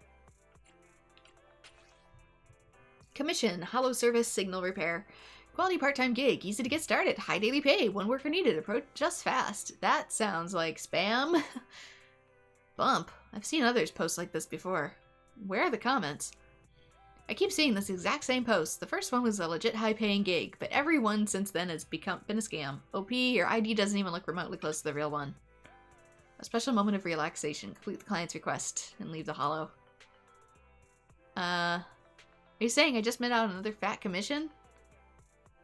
Commission, Hollow Service, Signal Repair. Quality part-time gig, easy to get started, high daily pay, one worker needed, approach just fast. That sounds like spam. Bump. I've seen others post like this before. Where are the comments? I keep seeing this exact same post. The first one was a legit high-paying gig, but every one since then has been a scam. OP, your ID doesn't even look remotely close to the real one. A special moment of relaxation. Complete the client's request and leave the hollow. Are you saying I just met out another fat commission?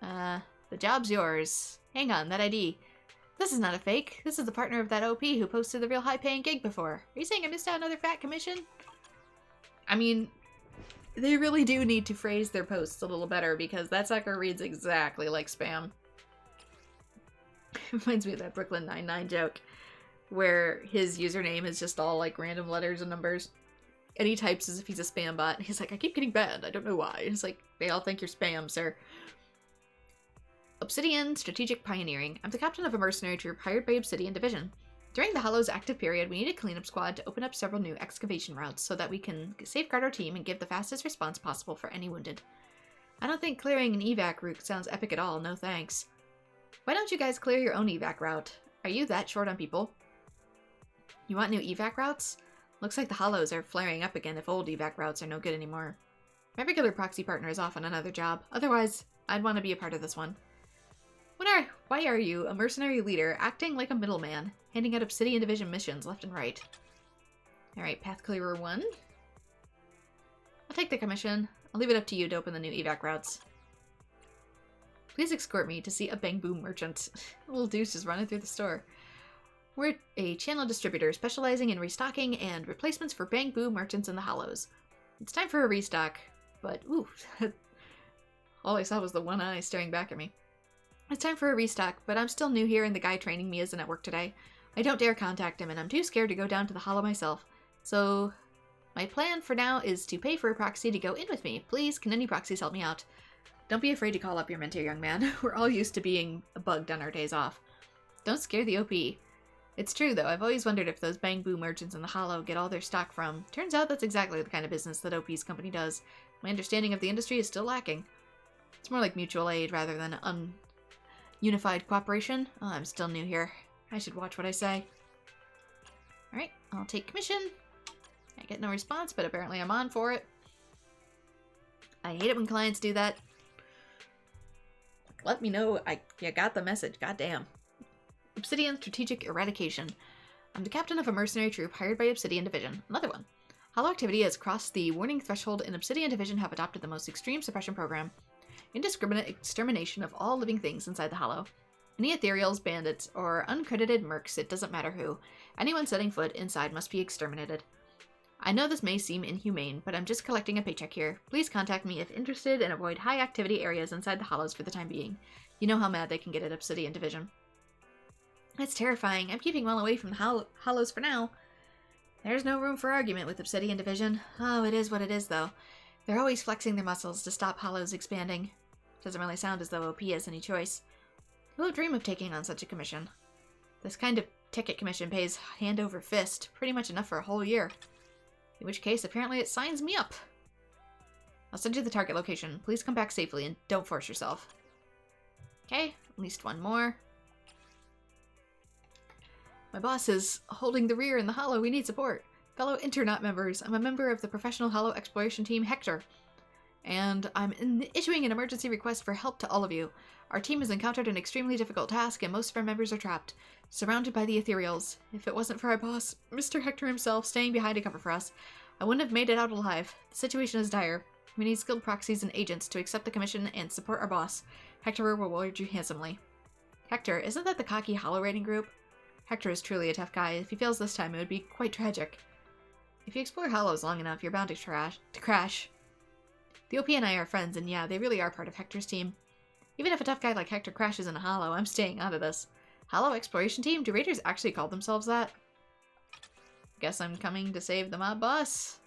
The job's yours. Hang on, that ID. This is not a fake. This is the partner of that OP who posted the real high-paying gig before. Are you saying I missed out another fat commission? I mean, they really do need to phrase their posts a little better because that sucker reads exactly like spam. Reminds me of that Brooklyn Nine-Nine joke where his username is just all like random letters and numbers. And he types as if he's a spam bot. He's like, I keep getting banned. I don't know why. It's like, they all think you're spam, sir. Obsidian Strategic Pioneering. I'm the captain of a mercenary troop hired by Obsidian Division. During the Hollow's active period, we need a cleanup squad to open up several new excavation routes so that we can safeguard our team and give the fastest response possible for any wounded. I don't think clearing an evac route sounds epic at all, no thanks. Why don't you guys clear your own evac route? Are you that short on people? You want new evac routes? Looks like the Hollows are flaring up again if old evac routes are no good anymore. My regular proxy partner is off on another job, otherwise I'd want to be a part of this one. Why are you, a mercenary leader, acting like a middleman, handing out Obsidian Division missions left and right? Alright, Path Clearer 1. I'll take the commission. I'll leave it up to you to open the new evac routes. Please escort me to see a Bang Boom merchant. Little Deuce is running through the store. We're a channel distributor specializing in restocking and replacements for Bang Boom merchants in the Hollows. It's time for a restock, but ooh, all I saw was the one eye staring back at me. It's time for a restock, but I'm still new here and the guy training me isn't at work today. I don't dare contact him and I'm too scared to go down to the Hollow myself. So, my plan for now is to pay for a proxy to go in with me. Please, can any proxies help me out? Don't be afraid to call up your mentor, young man. We're all used to being bugged on our days off. Don't scare the OP. It's true though, I've always wondered if those Bang Boom merchants in the Hollow get all their stock from. Turns out that's exactly the kind of business that OP's company does. My understanding of the industry is still lacking. It's more like mutual aid rather than unified cooperation. Oh, I'm still new here. I should watch what I say. Alright, I'll take commission. I get no response, but apparently I'm on for it. I hate it when clients do that. Let me know you got the message, goddamn. Obsidian Strategic Eradication. I'm the captain of a mercenary troop hired by Obsidian Division. Another one. Hollow activity has crossed the warning threshold and Obsidian Division have adopted the most extreme suppression program. Indiscriminate extermination of all living things inside the Hollow. Any ethereals, bandits, or uncredited mercs, it doesn't matter who. Anyone setting foot inside must be exterminated. I know this may seem inhumane, but I'm just collecting a paycheck here. Please contact me if interested and avoid high activity areas inside the Hollows for the time being. You know how mad they can get at Obsidian Division. That's terrifying. I'm keeping well away from the Hollows for now. There's no room for argument with Obsidian Division. Oh, it is what it is, though. They're always flexing their muscles to stop Hollows expanding. Doesn't really sound as though OP has any choice. Who would dream of taking on such a commission? This kind of ticket commission pays hand over fist, pretty much enough for a whole year. In which case, apparently it signs me up. I'll send you the target location. Please come back safely and don't force yourself. Okay, at least one more. My boss is holding the rear in the Hollow. We need support. Fellow Internaut members, I'm a member of the professional Hollow exploration team Hector. and I'm issuing an emergency request for help to all of you. Our team has encountered an extremely difficult task, and most of our members are trapped, surrounded by the ethereals. If it wasn't for our boss, Mr. Hector himself, staying behind to cover for us, I wouldn't have made it out alive. The situation is dire. We need skilled proxies and agents to accept the commission and support our boss. Hector will reward you handsomely. Hector, isn't that the cocky Hollow raiding group? Hector is truly a tough guy. If he fails this time, it would be quite tragic. If you explore Hollows long enough, you're bound to crash. The OP and I are friends, and yeah, they really are part of Hector's team. Even if a tough guy like Hector crashes in a Hollow, I'm staying out of this. Hollow Exploration Team? Do raiders actually call themselves that? Guess I'm coming to save the mob boss.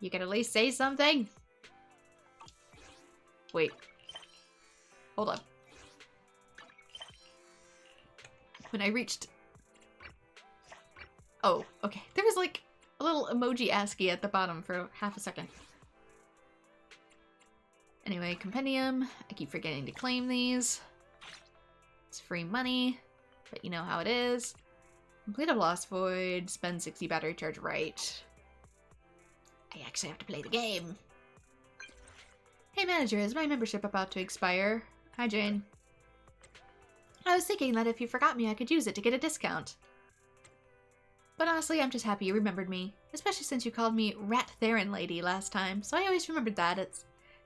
You can at least say something? Wait. Hold up. When I reached... Oh, okay. There was like a little emoji ASCII at the bottom for half a second. Anyway, compendium. I keep forgetting to claim these. It's free money, but you know how it is. Complete a Lost Void, spend 60 battery charge right. I actually have to play the game. Hey manager, is my membership about to expire? Hi Jane. I was thinking that if you forgot me, I could use it to get a discount. But honestly, I'm just happy you remembered me. Especially since you called me Rat Theron Lady last time, so I always remembered that.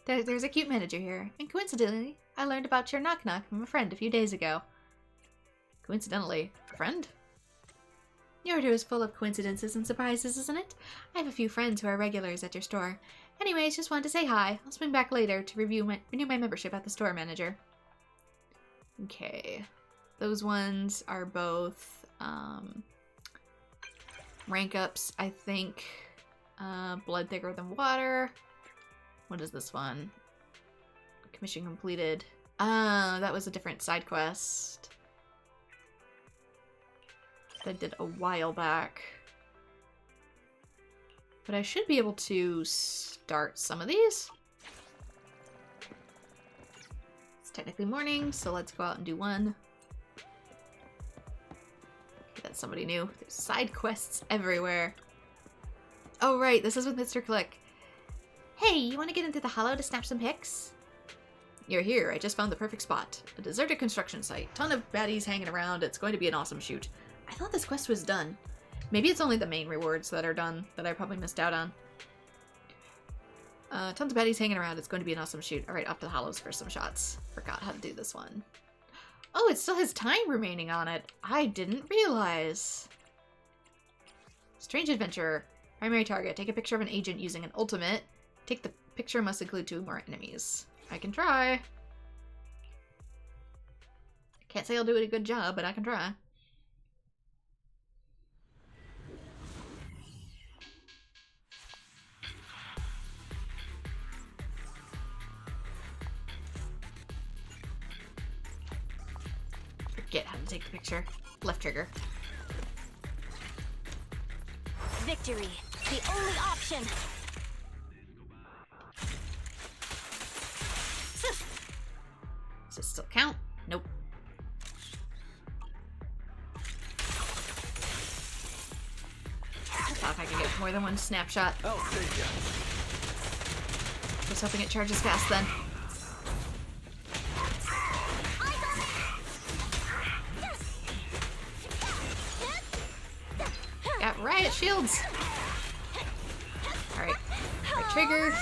There's a cute manager here, and coincidentally, I learned about your knock-knock from a friend a few days ago. Coincidentally, a friend? Your order is full of coincidences and surprises, isn't it? I have a few friends who are regulars at your store. Anyways, just wanted to say hi. I'll swing back later to renew my membership at the store manager. Okay. Those ones are both rank ups, I think. Blood thicker than water. What is this one? Commission completed. That was a different side quest that I did a while back. But I should be able to start some of these. It's technically morning, so let's go out and do one. Okay, that's somebody new. There's side quests everywhere. Oh right, this is with Mr. Click. Hey, you want to get into the Hollow to snap some pics? You're here. I just found the perfect spot. A deserted construction site. Ton of baddies hanging around. It's going to be an awesome shoot. I thought this quest was done. Maybe it's only the main rewards that are done that I probably missed out on. Tons of baddies hanging around. It's going to be an awesome shoot. Alright, off to the Hollows for some shots. Forgot how to do this one. Oh, it still has time remaining on it. I didn't realize. Strange adventure. Primary target. Take a picture of an agent using an ultimate. Take the picture must include 2 more enemies. I can try. Can't say I'll do a good job, but I can try. Forget how to take the picture. Left trigger. Victory, the only option. Does it still count? Nope. I thought I could get more than one snapshot. I'll take ya. Just hoping it charges fast then. Got riot shields! Alright. Right trigger.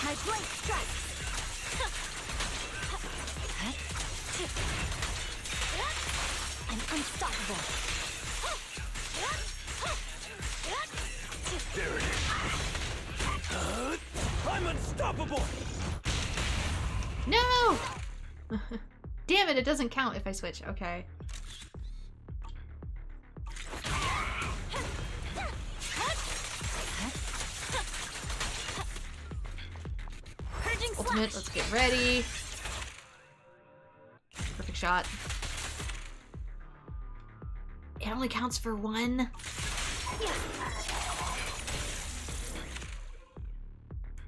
My blink strike. I'm unstoppable. There it is. I'm unstoppable! No! Damn it, it doesn't count if I switch. Okay. Ultimate, let's get ready. Perfect shot. It only counts for 1.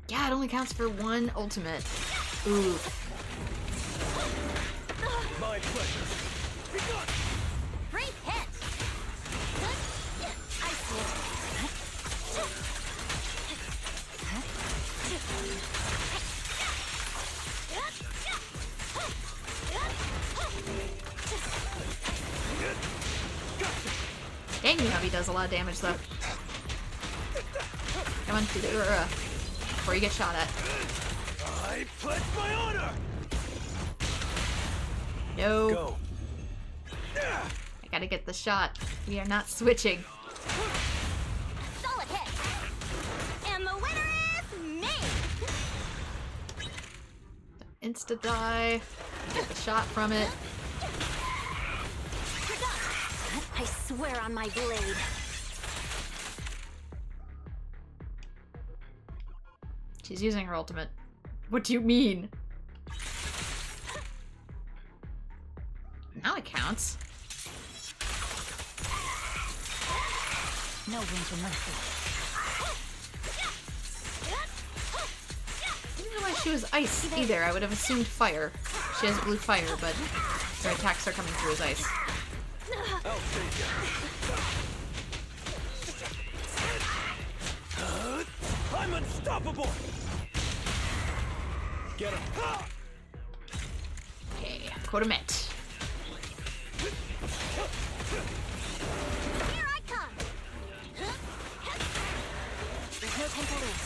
Yeah, it only counts for 1 ultimate. Ooh. My pleasure. Be gone. Great hit. Dang, Miyabi does a lot of damage, though. Come on, before you get shot at. I pledge my honor! No. Go. I gotta get the shot. We are not switching. Solid hit! And the winner is me! Insta die. Get the shot from it. You're done! I swear on my blade. She's using her ultimate. What do you mean? Now it counts. No room for mercy. I didn't know why she was ice either. I would have assumed fire. She has blue fire, but her attacks are coming through as ice. I'll take it. I'm unstoppable! Get him. Okay, quota met. Here I come! There's no time to lose.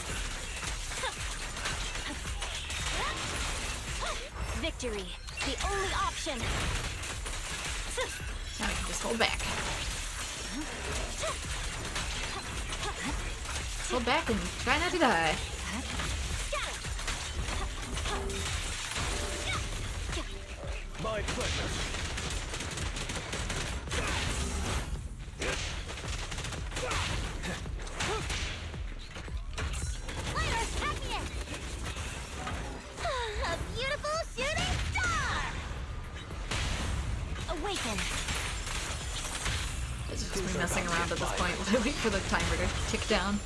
Victory, the only option. Now we can just hold back. Hold back and try not to die. My pleasure. Fire, pack me in! A beautiful shooting star! Awaken! It's just me messing around at this point, waiting for the timer to tick down.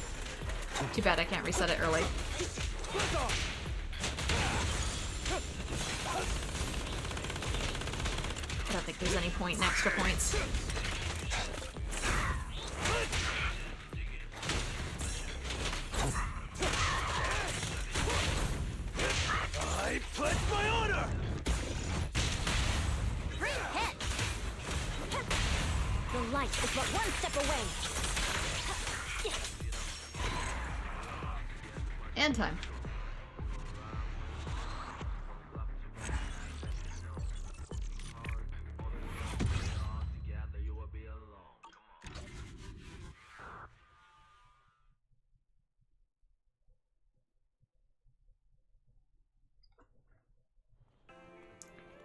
Too bad I can't reset it early. I don't think there's any point in extra points. I pledge my honor! Free hit! The light is but one step away! And time.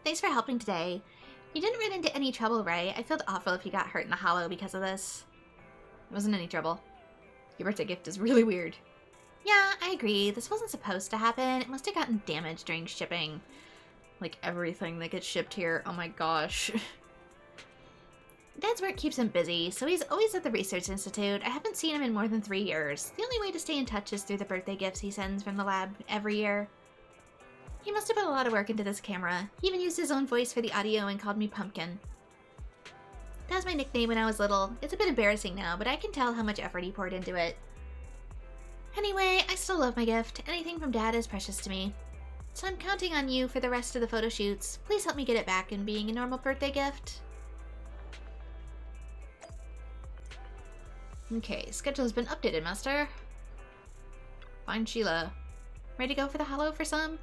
Thanks for helping today. You didn't run into any trouble, right? I felt awful if you got hurt in the hollow because of this. It wasn't any trouble. Your birthday gift is really weird. Yeah, I agree. This wasn't supposed to happen. It must have gotten damaged during shipping. Like everything that gets shipped here. Oh my gosh. Dad's work keeps him busy, so he's always at the Research Institute. I haven't seen him in more than 3 years. The only way to stay in touch is through the birthday gifts he sends from the lab every year. He must have put a lot of work into this camera. He even used his own voice for the audio and called me Pumpkin. That was my nickname when I was little. It's a bit embarrassing now, but I can tell how much effort he poured into it. Anyway, I still love my gift. Anything from Dad is precious to me. So I'm counting on you for the rest of the photo shoots. Please help me get it back in being a normal birthday gift. Okay, schedule has been updated, Master. Find Sheila. Ready to go for the hollow for some?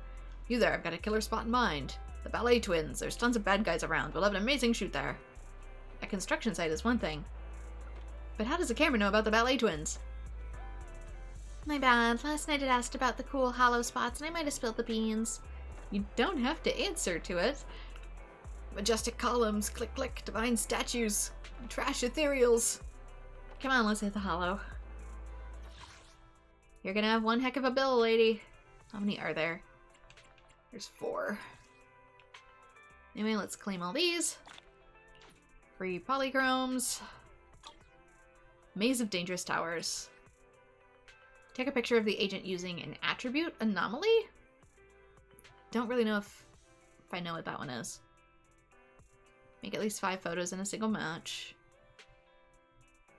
You there, I've got a killer spot in mind. The ballet twins. There's tons of bad guys around. We'll have an amazing shoot there. A construction site is one thing. But how does the camera know about the ballet twins? My bad. Last night it asked about the cool hollow spots and I might have spilled the beans. You don't have to answer to it. Majestic columns, click click, divine statues, trash ethereals. Come on, let's hit the hollow. You're gonna have one heck of a bill, lady. How many are there? There's 4. Anyway, let's claim all these. Free polychromes. Maze of dangerous towers. Take a picture of the agent using an attribute anomaly? Don't really know if I know what that one is. Make at least 5 photos in a single match.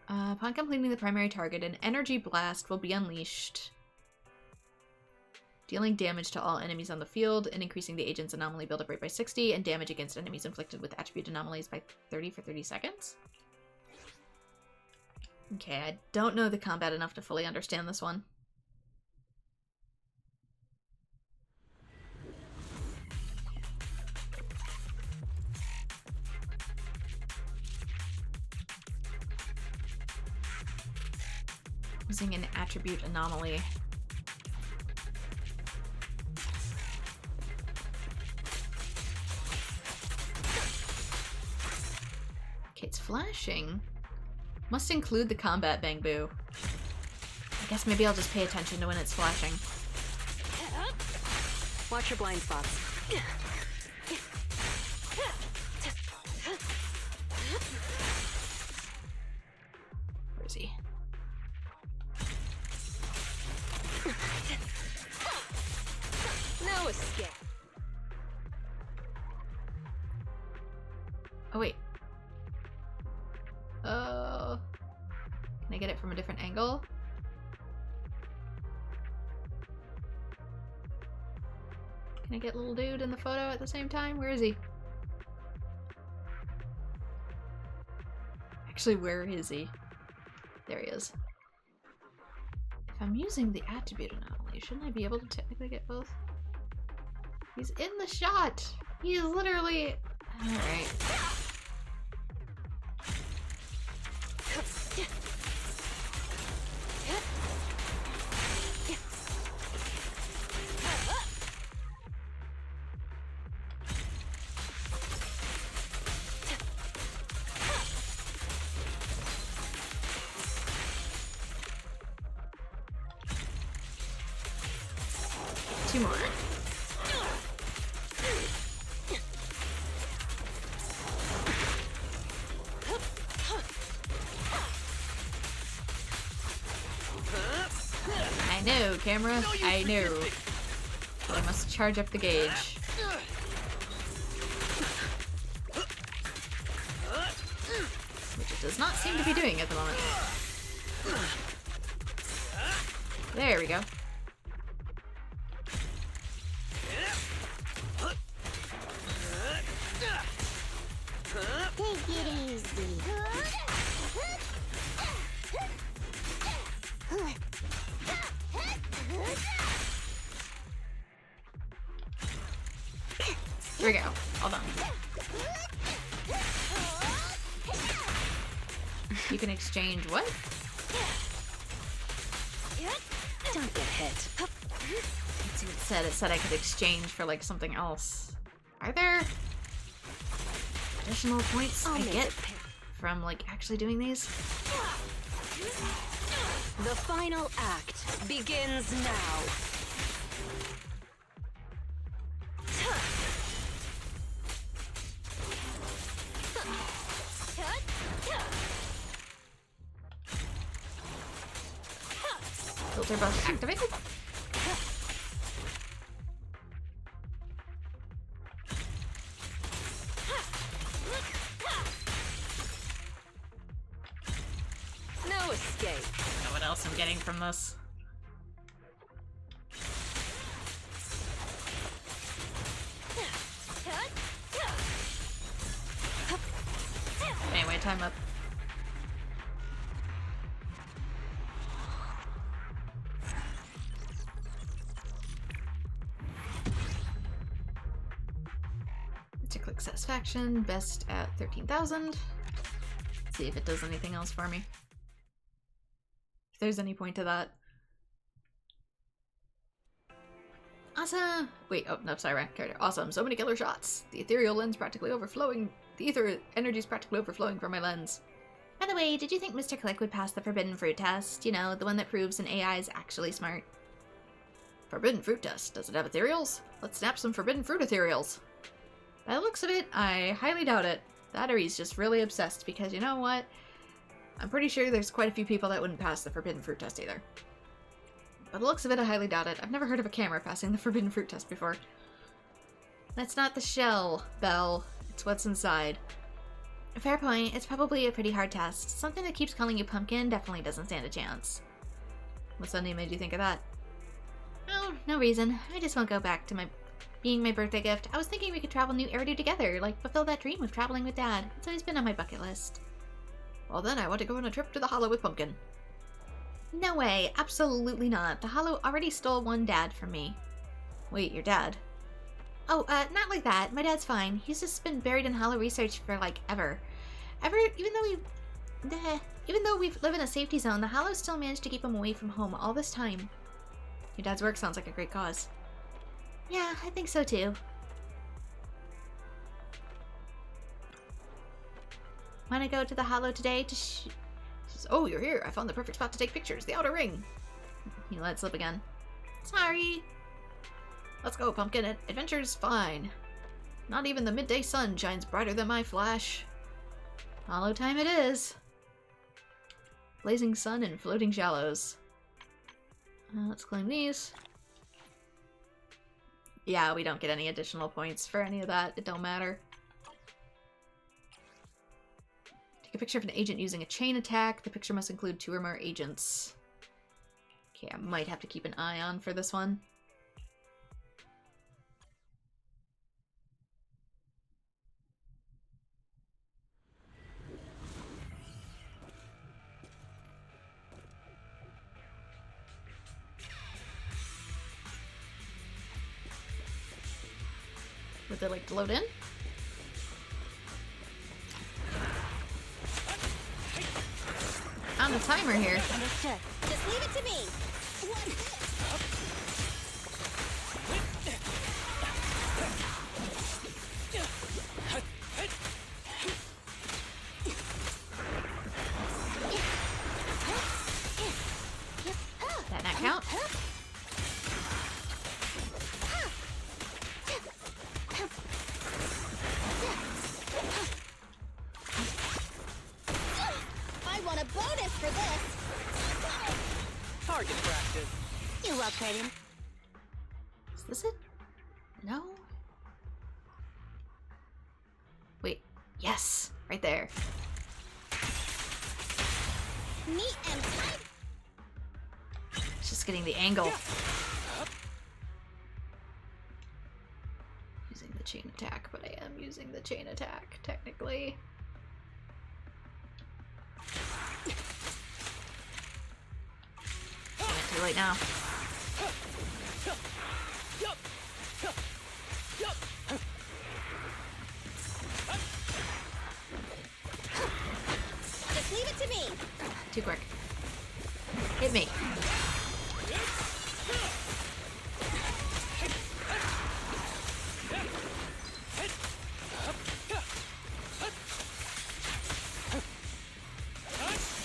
Upon completing the primary target, an energy blast will be unleashed, dealing damage to all enemies on the field and increasing the agent's anomaly buildup rate by 60 and damage against enemies inflicted with attribute anomalies by 30 for 30 seconds. Okay, I don't know the combat enough to fully understand this one. Using an attribute anomaly. Okay, it's flashing. Must include the combat bang boo. I guess maybe I'll just pay attention to when it's flashing. Watch your blind spots. Where is he? No escape. Oh, wait. Can I get it from a different angle? Can I get little dude in the photo at the same time? Where is he? Actually, where is he? There he is. If I'm using the attribute anomaly, shouldn't I be able to technically get both? He's in the shot! He is literally... Alright. Two more. I know, camera. I know. But I must charge up the gauge. Which it does not seem to be doing at the moment. There we go. Take it easy. Here we go. Hold on. You can exchange what? Don't get hit. Let's see what it said. It said I could exchange for like something else. Are there additional points I get from like actually doing these? The final act begins now. Filter buff activated. No escape. I don't know what else I'm getting from this. Anyway, time up. To click satisfaction, best at 13,000. See if it does anything else for me. If there's any point to that. Awesome! Wait, oh no, sorry, wrong character. Awesome, so many killer shots. The ethereal lens practically overflowing. The ether energy's practically overflowing from my lens. By the way, did you think Mr. Click would pass the forbidden fruit test? You know, the one that proves an AI is actually smart. Forbidden fruit test. Does it have ethereals? Let's snap some forbidden fruit ethereals. By the looks of it, I highly doubt it. That or he's just really obsessed because you know what? I'm pretty sure there's quite a few people that wouldn't pass the forbidden fruit test either. By the looks of it, I highly doubt it. I've never heard of a camera passing the forbidden fruit test before. That's not the shell, Belle. It's what's inside. Fair point. It's probably a pretty hard test. Something that keeps calling you pumpkin definitely doesn't stand a chance. What suddenly made you think of that? Oh, no reason. I just won't go back to being my birthday gift. I was thinking we could travel New Eridu together, like fulfill that dream of traveling with Dad. It's always been on my bucket list. Well then, I want to go on a trip to the Hollow with Pumpkin. No way, absolutely not. The Hollow already stole one dad from me. Wait, your dad? Oh, not like that. My dad's fine. He's just been buried in Hollow research for, like, ever. Even though we live in a safety zone, the Hollow still managed to keep him away from home all this time. Your dad's work sounds like a great cause. Yeah, I think so too. Wanna go to the Hollow today to Oh, you're here. I found the perfect spot to take pictures. The outer ring. You let it slip again. Sorry. Let's go, Pumpkin. Adventure's fine. Not even the midday sun shines brighter than my flash. Hollow time it is. Blazing sun and floating shallows. Let's claim these. Yeah, we don't get any additional points for any of that. It don't matter. Take a picture of an agent using a chain attack. The picture must include 2 or more agents. Okay, I might have to keep an eye on for this one. Would they like to load in? On the timer here. Understood. Just leave it to me. One hit. That not count? I want a bonus for this. Target practice. You're welcome. Is this it? No? Wait. Yes! Right there. Neat and tight. It's just getting the angle. Using the chain attack, but I am using the chain attack, technically. Too late now. Just leave it to me. Too quick. Hit me.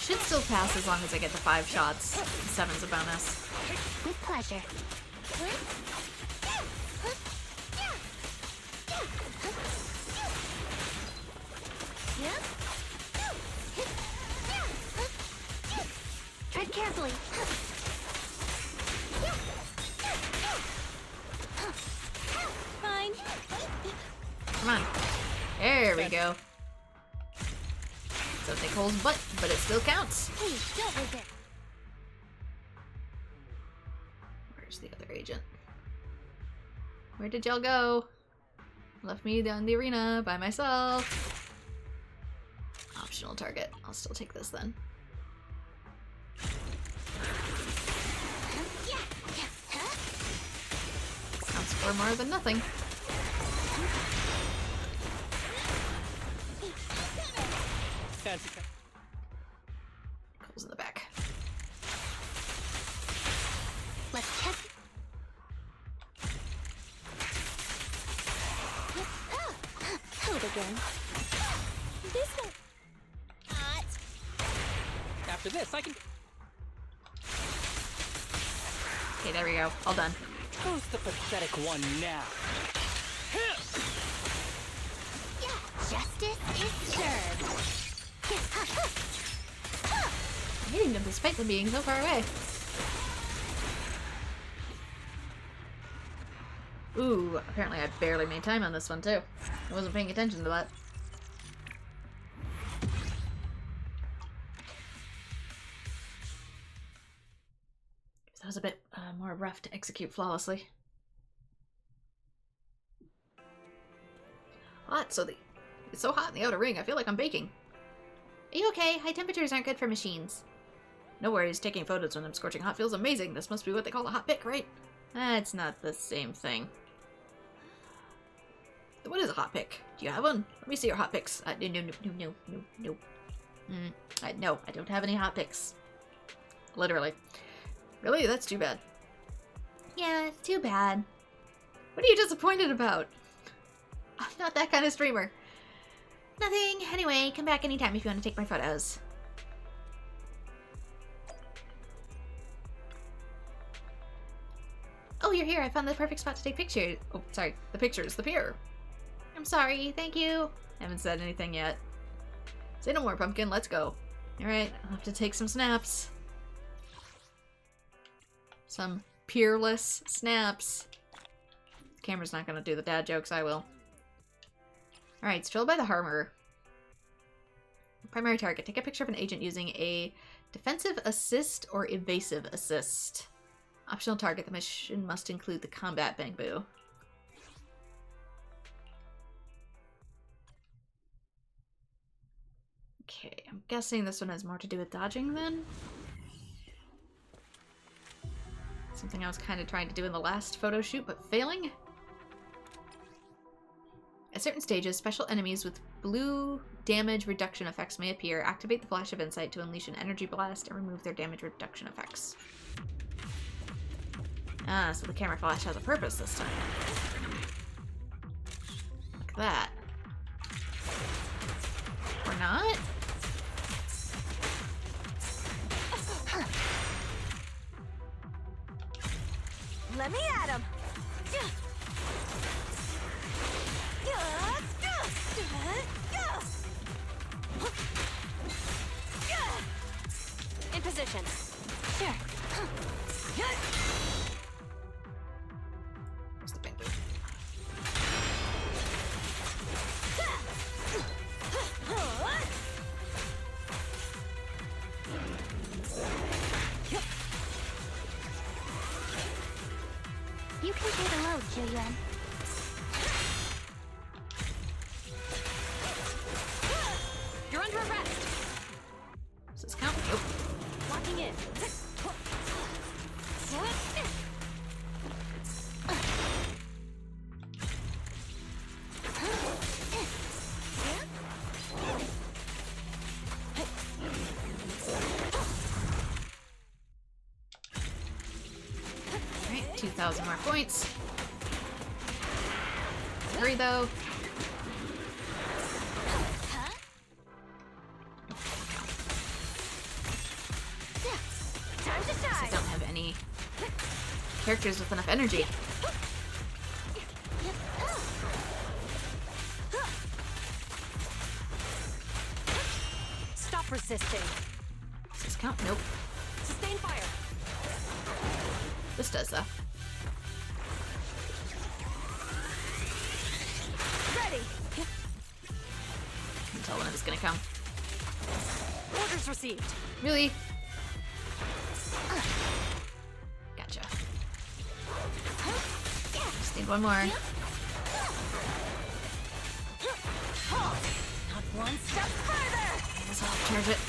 Should still pass as long as I get the 5 shots. 7's a bonus. With pleasure. Tread carefully. Fine. Come on. There we go. So take Cole's butt, but it still counts. Please don't lose it. Where's the other agent? Where did y'all go? Left me down the arena by myself. Optional target. I'll still take this then. Counts for more than nothing. Fancy. Cole's in the back. Let's test. Hold again. This one. Hot. After this, I can. Okay, there we go. All done. Who's the pathetic one now? Justice is served. I'm hitting them despite them being so far away. Ooh, apparently I barely made time on this one too. I wasn't paying attention to that. That was a bit more rough to execute flawlessly. Hot, so it's so hot in the outer ring, I feel like I'm baking. Are you okay? High temperatures aren't good for machines. No worries, taking photos when I'm scorching hot feels amazing. This must be what they call a hot pick, right? It's not the same thing. What is a hot pick? Do you have one? Let me see your hot picks. No. No, I don't have any hot picks. Literally. Really? That's too bad. Yeah, it's too bad. What are you disappointed about? I'm not that kind of streamer. Nothing. Anyway, come back anytime if you want to take my photos. Oh, you're here. I found the perfect spot to take pictures. Oh, sorry. The pictures. The pier. I'm sorry. Thank you. Haven't said anything yet. Say no more, Pumpkin. Let's go. Alright, I'll have to take some snaps. Some peerless snaps. The camera's not gonna do the dad jokes, I will. Alright, stroll by the harbor. Primary target. Take a picture of an agent using a defensive assist or evasive assist. Optional target. The mission must include the combat bamboo. Okay, I'm guessing this one has more to do with dodging then? Something I was kind of trying to do in the last photo shoot, but failing? At certain stages, special enemies with blue damage reduction effects may appear. Activate the Flash of Insight to unleash an energy blast and remove their damage reduction effects. Ah, so the camera flash has a purpose this time. Like that. Or not? Let me at him! In position. Sure. Where's the bamboo? You can pay the load, Julian. You're under arrest. Does this count? Nope. Locking in. Alright, 2,000 more points. Hurry though. Time to I shine. don't have any characters with enough energy. Stop resisting. Does this count? Nope. Sustain fire. This does though. Ready. Can't tell when it was gonna come. Orders received. Really? Gotcha. Just need one more. Not one step further. Guess I'll charge it.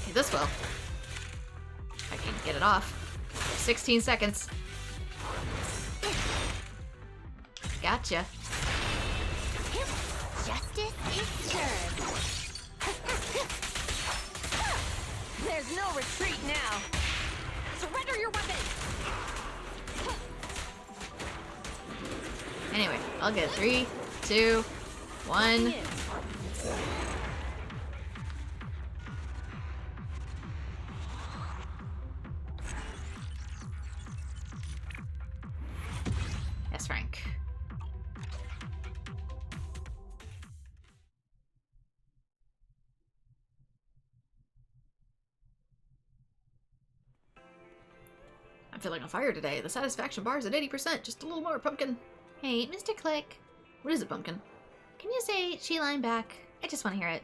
Okay, this will. If I can get it off. 16 seconds. Gotcha. Justice is served. There's no retreat now. Surrender your weapon. Anyway, I'll get 3, 2, 1. Yes, Frank. I'm feeling on fire today. The satisfaction bar is at 80%. Just a little more, Pumpkin. Hey, Mr. Click. What is it, Pumpkin? Can you say she line back? I just want to hear it.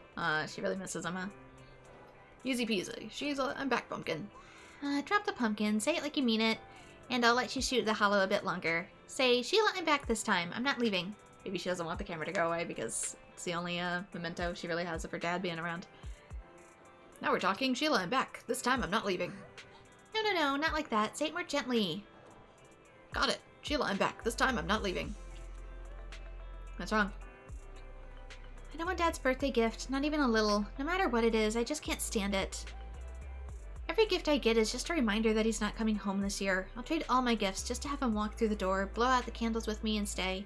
She really misses him, huh? Easy peasy. I'm back, Pumpkin. Drop the pumpkin, say it like you mean it, and I'll let you shoot the hollow a bit longer. Say, she line back this time. I'm not leaving. Maybe she doesn't want the camera to go away because it's the only memento she really has of her dad being around. Now we're talking. Sheila, I'm back. This time I'm not leaving. No, no, no, not like that. Say it more gently. Got it. Sheila, I'm back. This time I'm not leaving. What's wrong? I don't want Dad's birthday gift, not even a little. No matter what it is, I just can't stand it. Every gift I get is just a reminder that he's not coming home this year. I'll trade all my gifts just to have him walk through the door, blow out the candles with me, and stay.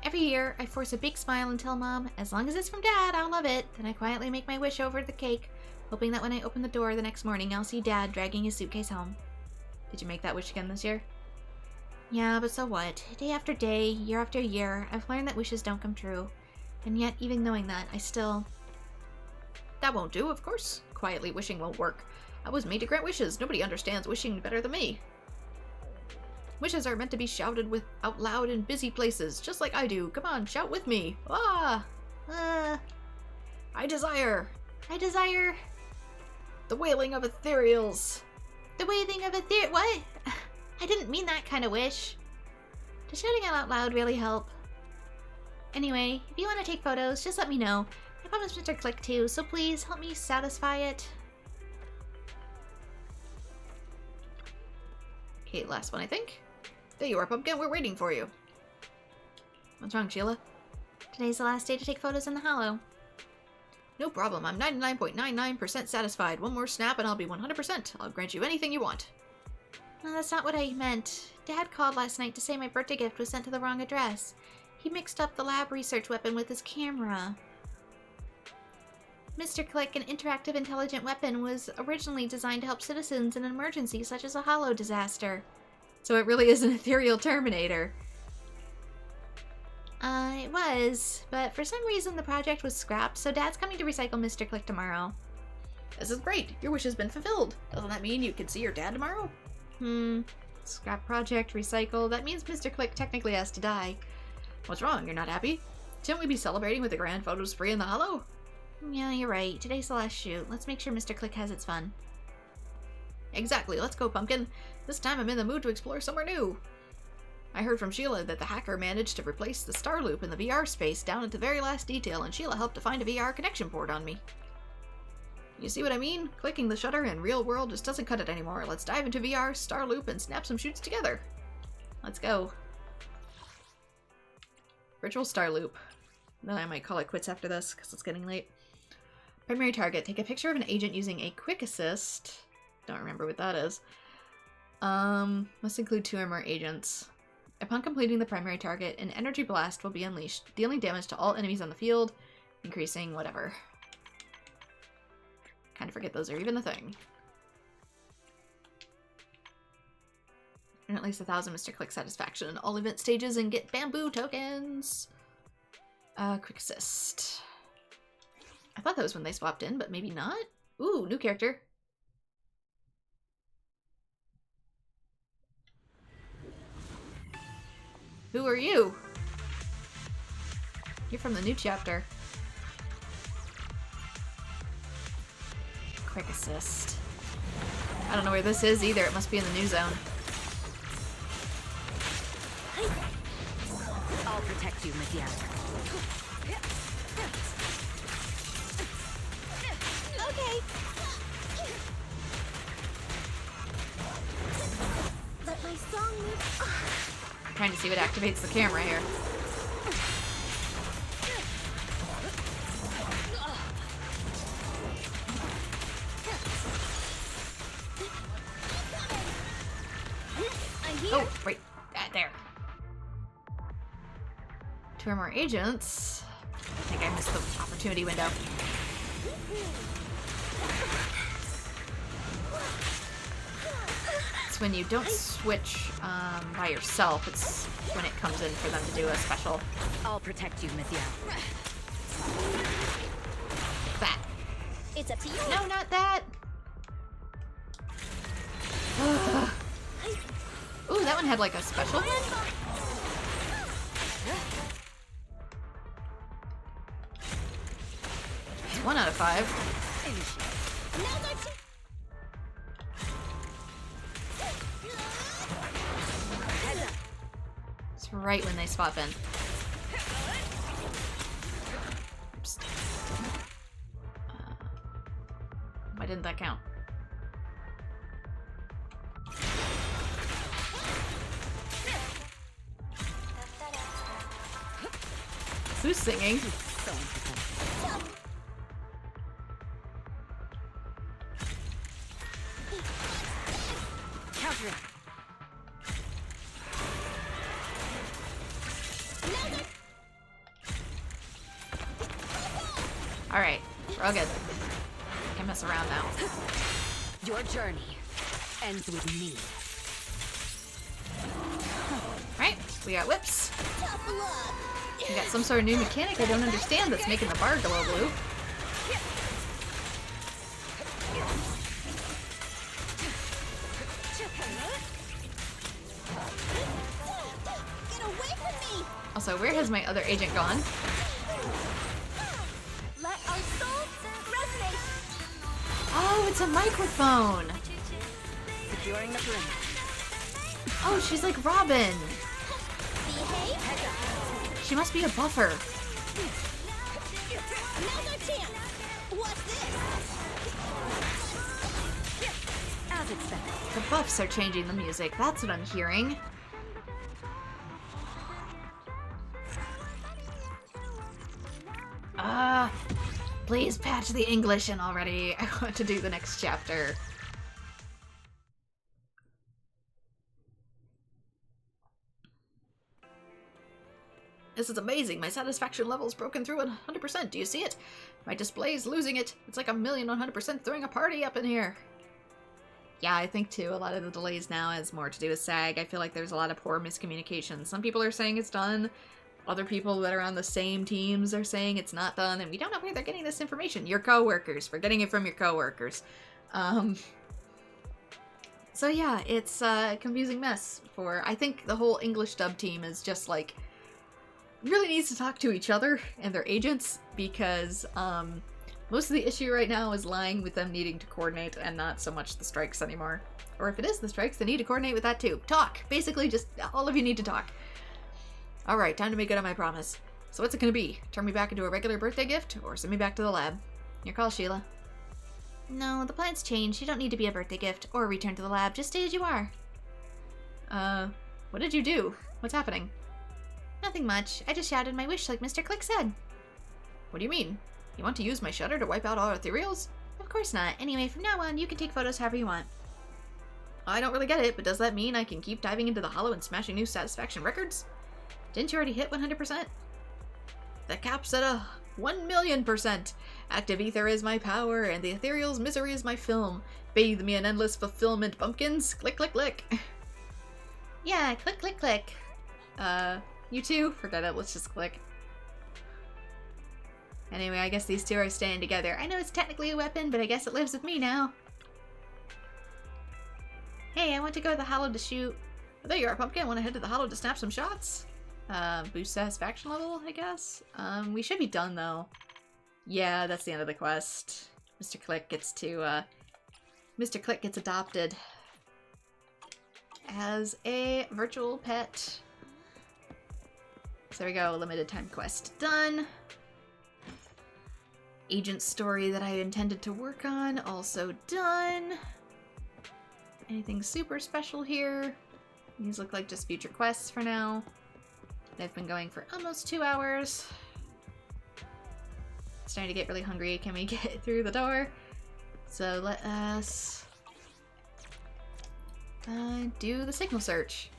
Every year, I force a big smile and tell Mom, as long as it's from Dad, I'll love it. Then I quietly make my wish over the cake, hoping that when I open the door the next morning, I'll see Dad dragging his suitcase home. Did you make that wish again this year? Yeah, but so what? Day after day, year after year, I've learned that wishes don't come true. And yet, even knowing that, I still... That won't do, of course. Quietly wishing won't work. I was made to grant wishes. Nobody understands wishing better than me. Wishes are meant to be shouted with out loud in busy places, just like I do. Come on, shout with me. Ah! I desire. I desire... The wailing of ethereals. The wailing of what? I didn't mean that kind of wish. Does shouting it out loud really help? Anyway, if you want to take photos, just let me know. I promised Mr. Click to, so please help me satisfy it. Okay, last one, I think. There you are, Pumpkin. We're waiting for you. What's wrong, Sheila? Today's the last day to take photos in the Hollow. No problem. I'm 99.99% satisfied. One more snap and I'll be 100%. I'll grant you anything you want. No, that's not what I meant. Dad called last night to say my birthday gift was sent to the wrong address. He mixed up the lab research weapon with his camera. Mr. Click, an interactive intelligent weapon, was originally designed to help citizens in an emergency such as a Hollow disaster. So it really is an ethereal Terminator. It was, but for some reason the project was scrapped, so Dad's coming to recycle Mr. Click tomorrow. This is great. Your wish has been fulfilled. Doesn't that mean you can see your dad tomorrow? Scrap project, recycle. That means Mr. Click technically has to die. What's wrong? You're not happy? Shouldn't we be celebrating with a grand photo spree in the Hollow? Yeah, you're right. Today's the last shoot. Let's make sure Mr. Click has its fun. Exactly. Let's go, Pumpkin. This time I'm in the mood to explore somewhere new. I heard from Sheila that the hacker managed to replace the star loop in the VR space down to the very last detail, and Sheila helped to find a VR connection port on me. You see what I mean? Clicking the shutter in real world just doesn't cut it anymore. Let's dive into VR, star loop, and snap some shoots together. Let's go. Virtual star loop. Then I might call it quits after this, because it's getting late. Primary target. Take a picture of an agent using a quick assist. Don't remember what that is. Must include 2 or more agents. Upon completing the primary target, an energy blast will be unleashed, dealing damage to all enemies on the field, increasing whatever. Kind of forget those are even a thing. And at least 1,000 Mr. Click satisfaction in all event stages and get bamboo tokens. Quick assist. I thought that was when they swapped in, but maybe not. Ooh, new character. Who are you? You're from the new chapter. Quick assist. I don't know where this is either. It must be in the new zone. I'll protect you, Medea. Okay. Let my song move. I'm trying to see what activates the camera here. Oh, right. There. 2 or more agents. I think I missed the opportunity window. It's when you don't switch by yourself. It's when it comes in for them to do a special. I'll protect you, Medea. That. It's up to you. No, not that! Ooh, that one had like a special. It's 1 out of 5. Now's our chance. It's right when they swap in. Why didn't that count? Who's singing? Counter it. Alright, we're all good. Can't mess around now. Your journey ends with me. Right, we got whips. We got some sort of new mechanic I don't understand that's making the bar glow blue. Also, where has my other agent gone? Let our souls resonate. Oh, it's a microphone! Securing the perimeter. Oh, she's like Robin! Behave. She must be a buffer. Now's our chance. What's this? As expected. The buffs are changing the music, that's what I'm hearing. Please patch the English in already. I want to do the next chapter. This is amazing. My satisfaction level is broken through 100%. Do you see it? My display is losing it. It's like 1,100% throwing a party up in here. Yeah, I think too, a lot of the delays now has more to do with SAG. I feel like there's a lot of poor miscommunication. Some people are saying it's done. Other people that are on the same teams are saying it's not done, and we don't know where they're getting this information. Your coworkers. We're getting it from your coworkers. So yeah, it's a confusing mess for... I think the whole English dub team is just like... really needs to talk to each other and their agents, because most of the issue right now is lying with them needing to coordinate and not so much the strikes anymore. Or if it is the strikes, they need to coordinate with that too. Talk! Basically, just all of you need to talk. Alright, time to make good on my promise. So what's it gonna be? Turn me back into a regular birthday gift, or send me back to the lab? Your call, Sheila. No, the plans changed. You don't need to be a birthday gift or return to the lab. Just stay as you are. What did you do? What's happening? Nothing much. I just shouted my wish like Mr. Click said. What do you mean? You want to use my shutter to wipe out all ethereals? Of course not. Anyway, from now on, you can take photos however you want. I don't really get it, but does that mean I can keep diving into the hollow and smashing new satisfaction records? Didn't you already hit 100%? The cap's at a 1,000,000%. Active ether is my power, and the ethereal's misery is my film. Bathe me in endless fulfillment, pumpkins. Click, click, click. Yeah, click, click, click. You too? Forget it, let's just click. Anyway, I guess these two are staying together. I know it's technically a weapon, but I guess it lives with me now. Hey, I want to go to the hollow to shoot. Oh, there you are, Pumpkin. Want to head to the hollow to snap some shots? Boost satisfaction level, I guess? We should be done, though. Yeah, that's the end of the quest. Mr. Click gets to, Mr. Click gets adopted as a virtual pet. So there we go, limited time quest done. Agent story that I intended to work on, also done. Anything super special here? These look like just future quests for now. They've been going for almost 2 hours. Starting to get really hungry. Can we get through the door? So let us do the signal search.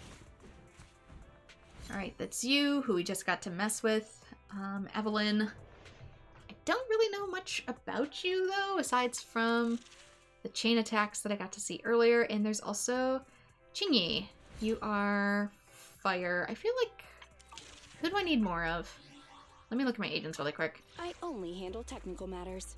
Alright, that's you, who we just got to mess with. Evelyn. I don't really know much about you, though, aside from the chain attacks that I got to see earlier. And there's also Chingy. You are fire. I feel like... who do I need more of? Let me look at my agents really quick. I only handle technical matters.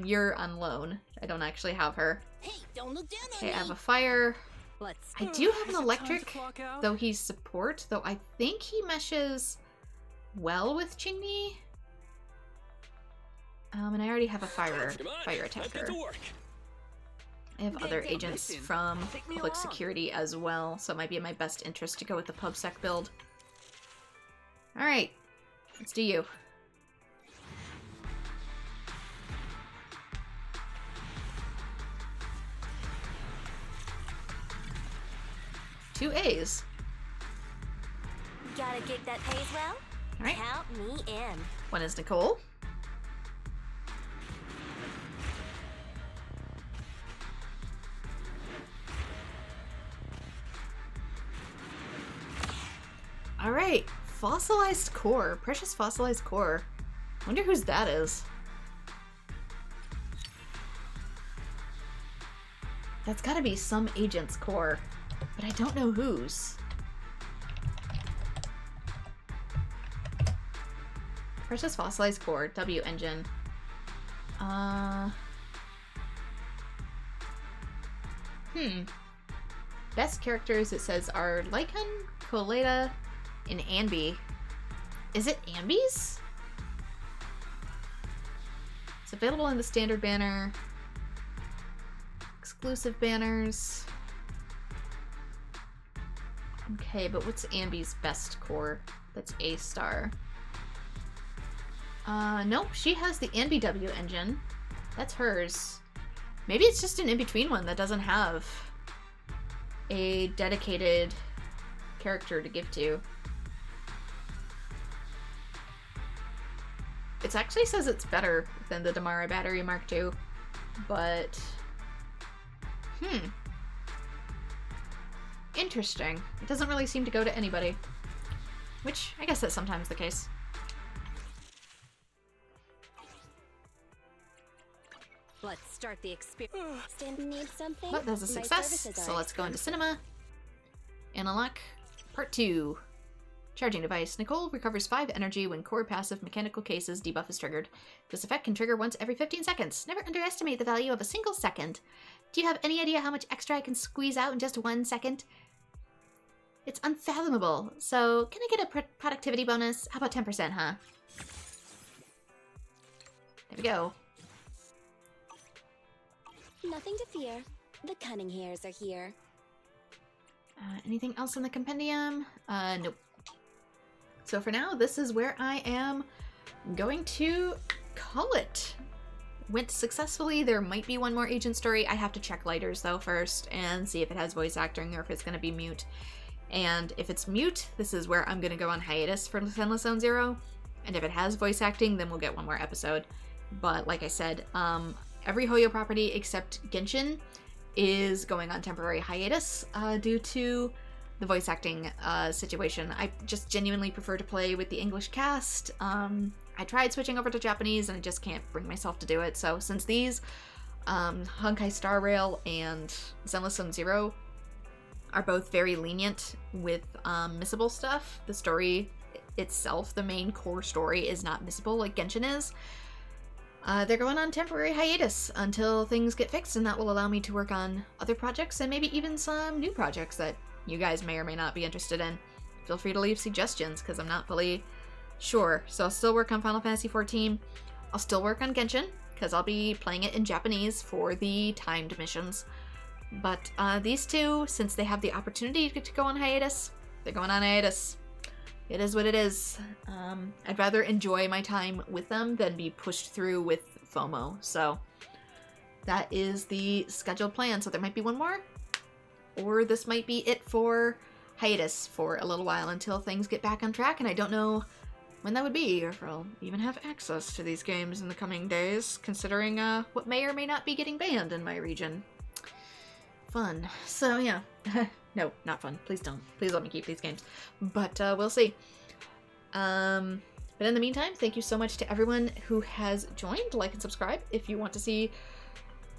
You're on loan. I don't actually have her. Hey, don't look down on Okay, me. I have a fire. Let's I do have an electric, though he's support, though I think he meshes well with Chingy. And I already have a fire attacker. I have other agents from public security as well, so it might be in my best interest to go with the PubSec build. Alright, let's do you. 2 A's. Got a gig that pays well? All right. Count me in. One is Nicole. All right, fossilized core, precious fossilized core. Wonder whose that is. That's gotta be some agent's core, but I don't know whose. Precious fossilized core, W engine. Best characters, it says, are Lycan, Coleta, and Anby. Is it Anby's? It's available in the standard banner. Exclusive banners. Okay, but what's Anby's best core? That's A star. Nope, she has the Anby W engine. That's hers. Maybe it's just an in-between one that doesn't have a dedicated character to give to. It actually says it's better than the Damara Battery Mark II, but interesting. It doesn't really seem to go to anybody, which I guess that's sometimes the case. Let's start the experience. Need something? But that's a My success, services so are let's go into cinema and unlock part 2. Charging device. Nicole recovers 5 energy when core passive mechanical cases debuff is triggered. This effect can trigger once every 15 seconds. Never underestimate the value of a single second. Do you have any idea how much extra I can squeeze out in just 1 second? It's unfathomable. So, can I get a productivity bonus? How about 10%, huh? There we go. Nothing to fear. The cunning hairs are here. Anything else in the compendium? Nope. So for now, this is where I am going to call it. Went successfully. There might be one more agent story. I have to check lighters though first and see if it has voice acting or if it's going to be mute. And if it's mute, this is where I'm going to go on hiatus for Zenless Zone Zero. And if it has voice acting, then we'll get one more episode. But like I said, every HoYo property except Genshin is going on temporary hiatus due to the voice acting situation. I just genuinely prefer to play with the English cast. I tried switching over to Japanese and I just can't bring myself to do it. So since these, Honkai Star Rail and Zenless Zone Zero are both very lenient with missable stuff, the story itself, the main core story, is not missable like Genshin is. They're going on temporary hiatus until things get fixed, and that will allow me to work on other projects and maybe even some new projects that you guys may or may not be interested in. Feel free to leave suggestions because I'm not fully sure. So I'll still work on Final Fantasy XIV. I'll still work on Genshin because I'll be playing it in Japanese for the timed missions. But these two, since they have the opportunity to go on hiatus, they're going on hiatus. It is what it is. I'd rather enjoy my time with them than be pushed through with FOMO. So that is the scheduled plan. So there might be one more, or this might be it for hiatus for a little while until things get back on track. And I don't know when that would be, or if I'll even have access to these games in the coming days, considering what may or may not be getting banned in my region. Fun. So yeah. No, not fun. Please don't. Please let me keep these games. But we'll see. But in the meantime, thank you so much to everyone who has joined. Like and subscribe if you want to see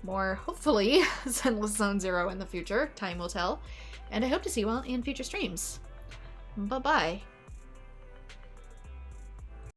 more, hopefully, Zenless Zone Zero in the future. Time will tell. And I hope to see you all in future streams. Bye-bye.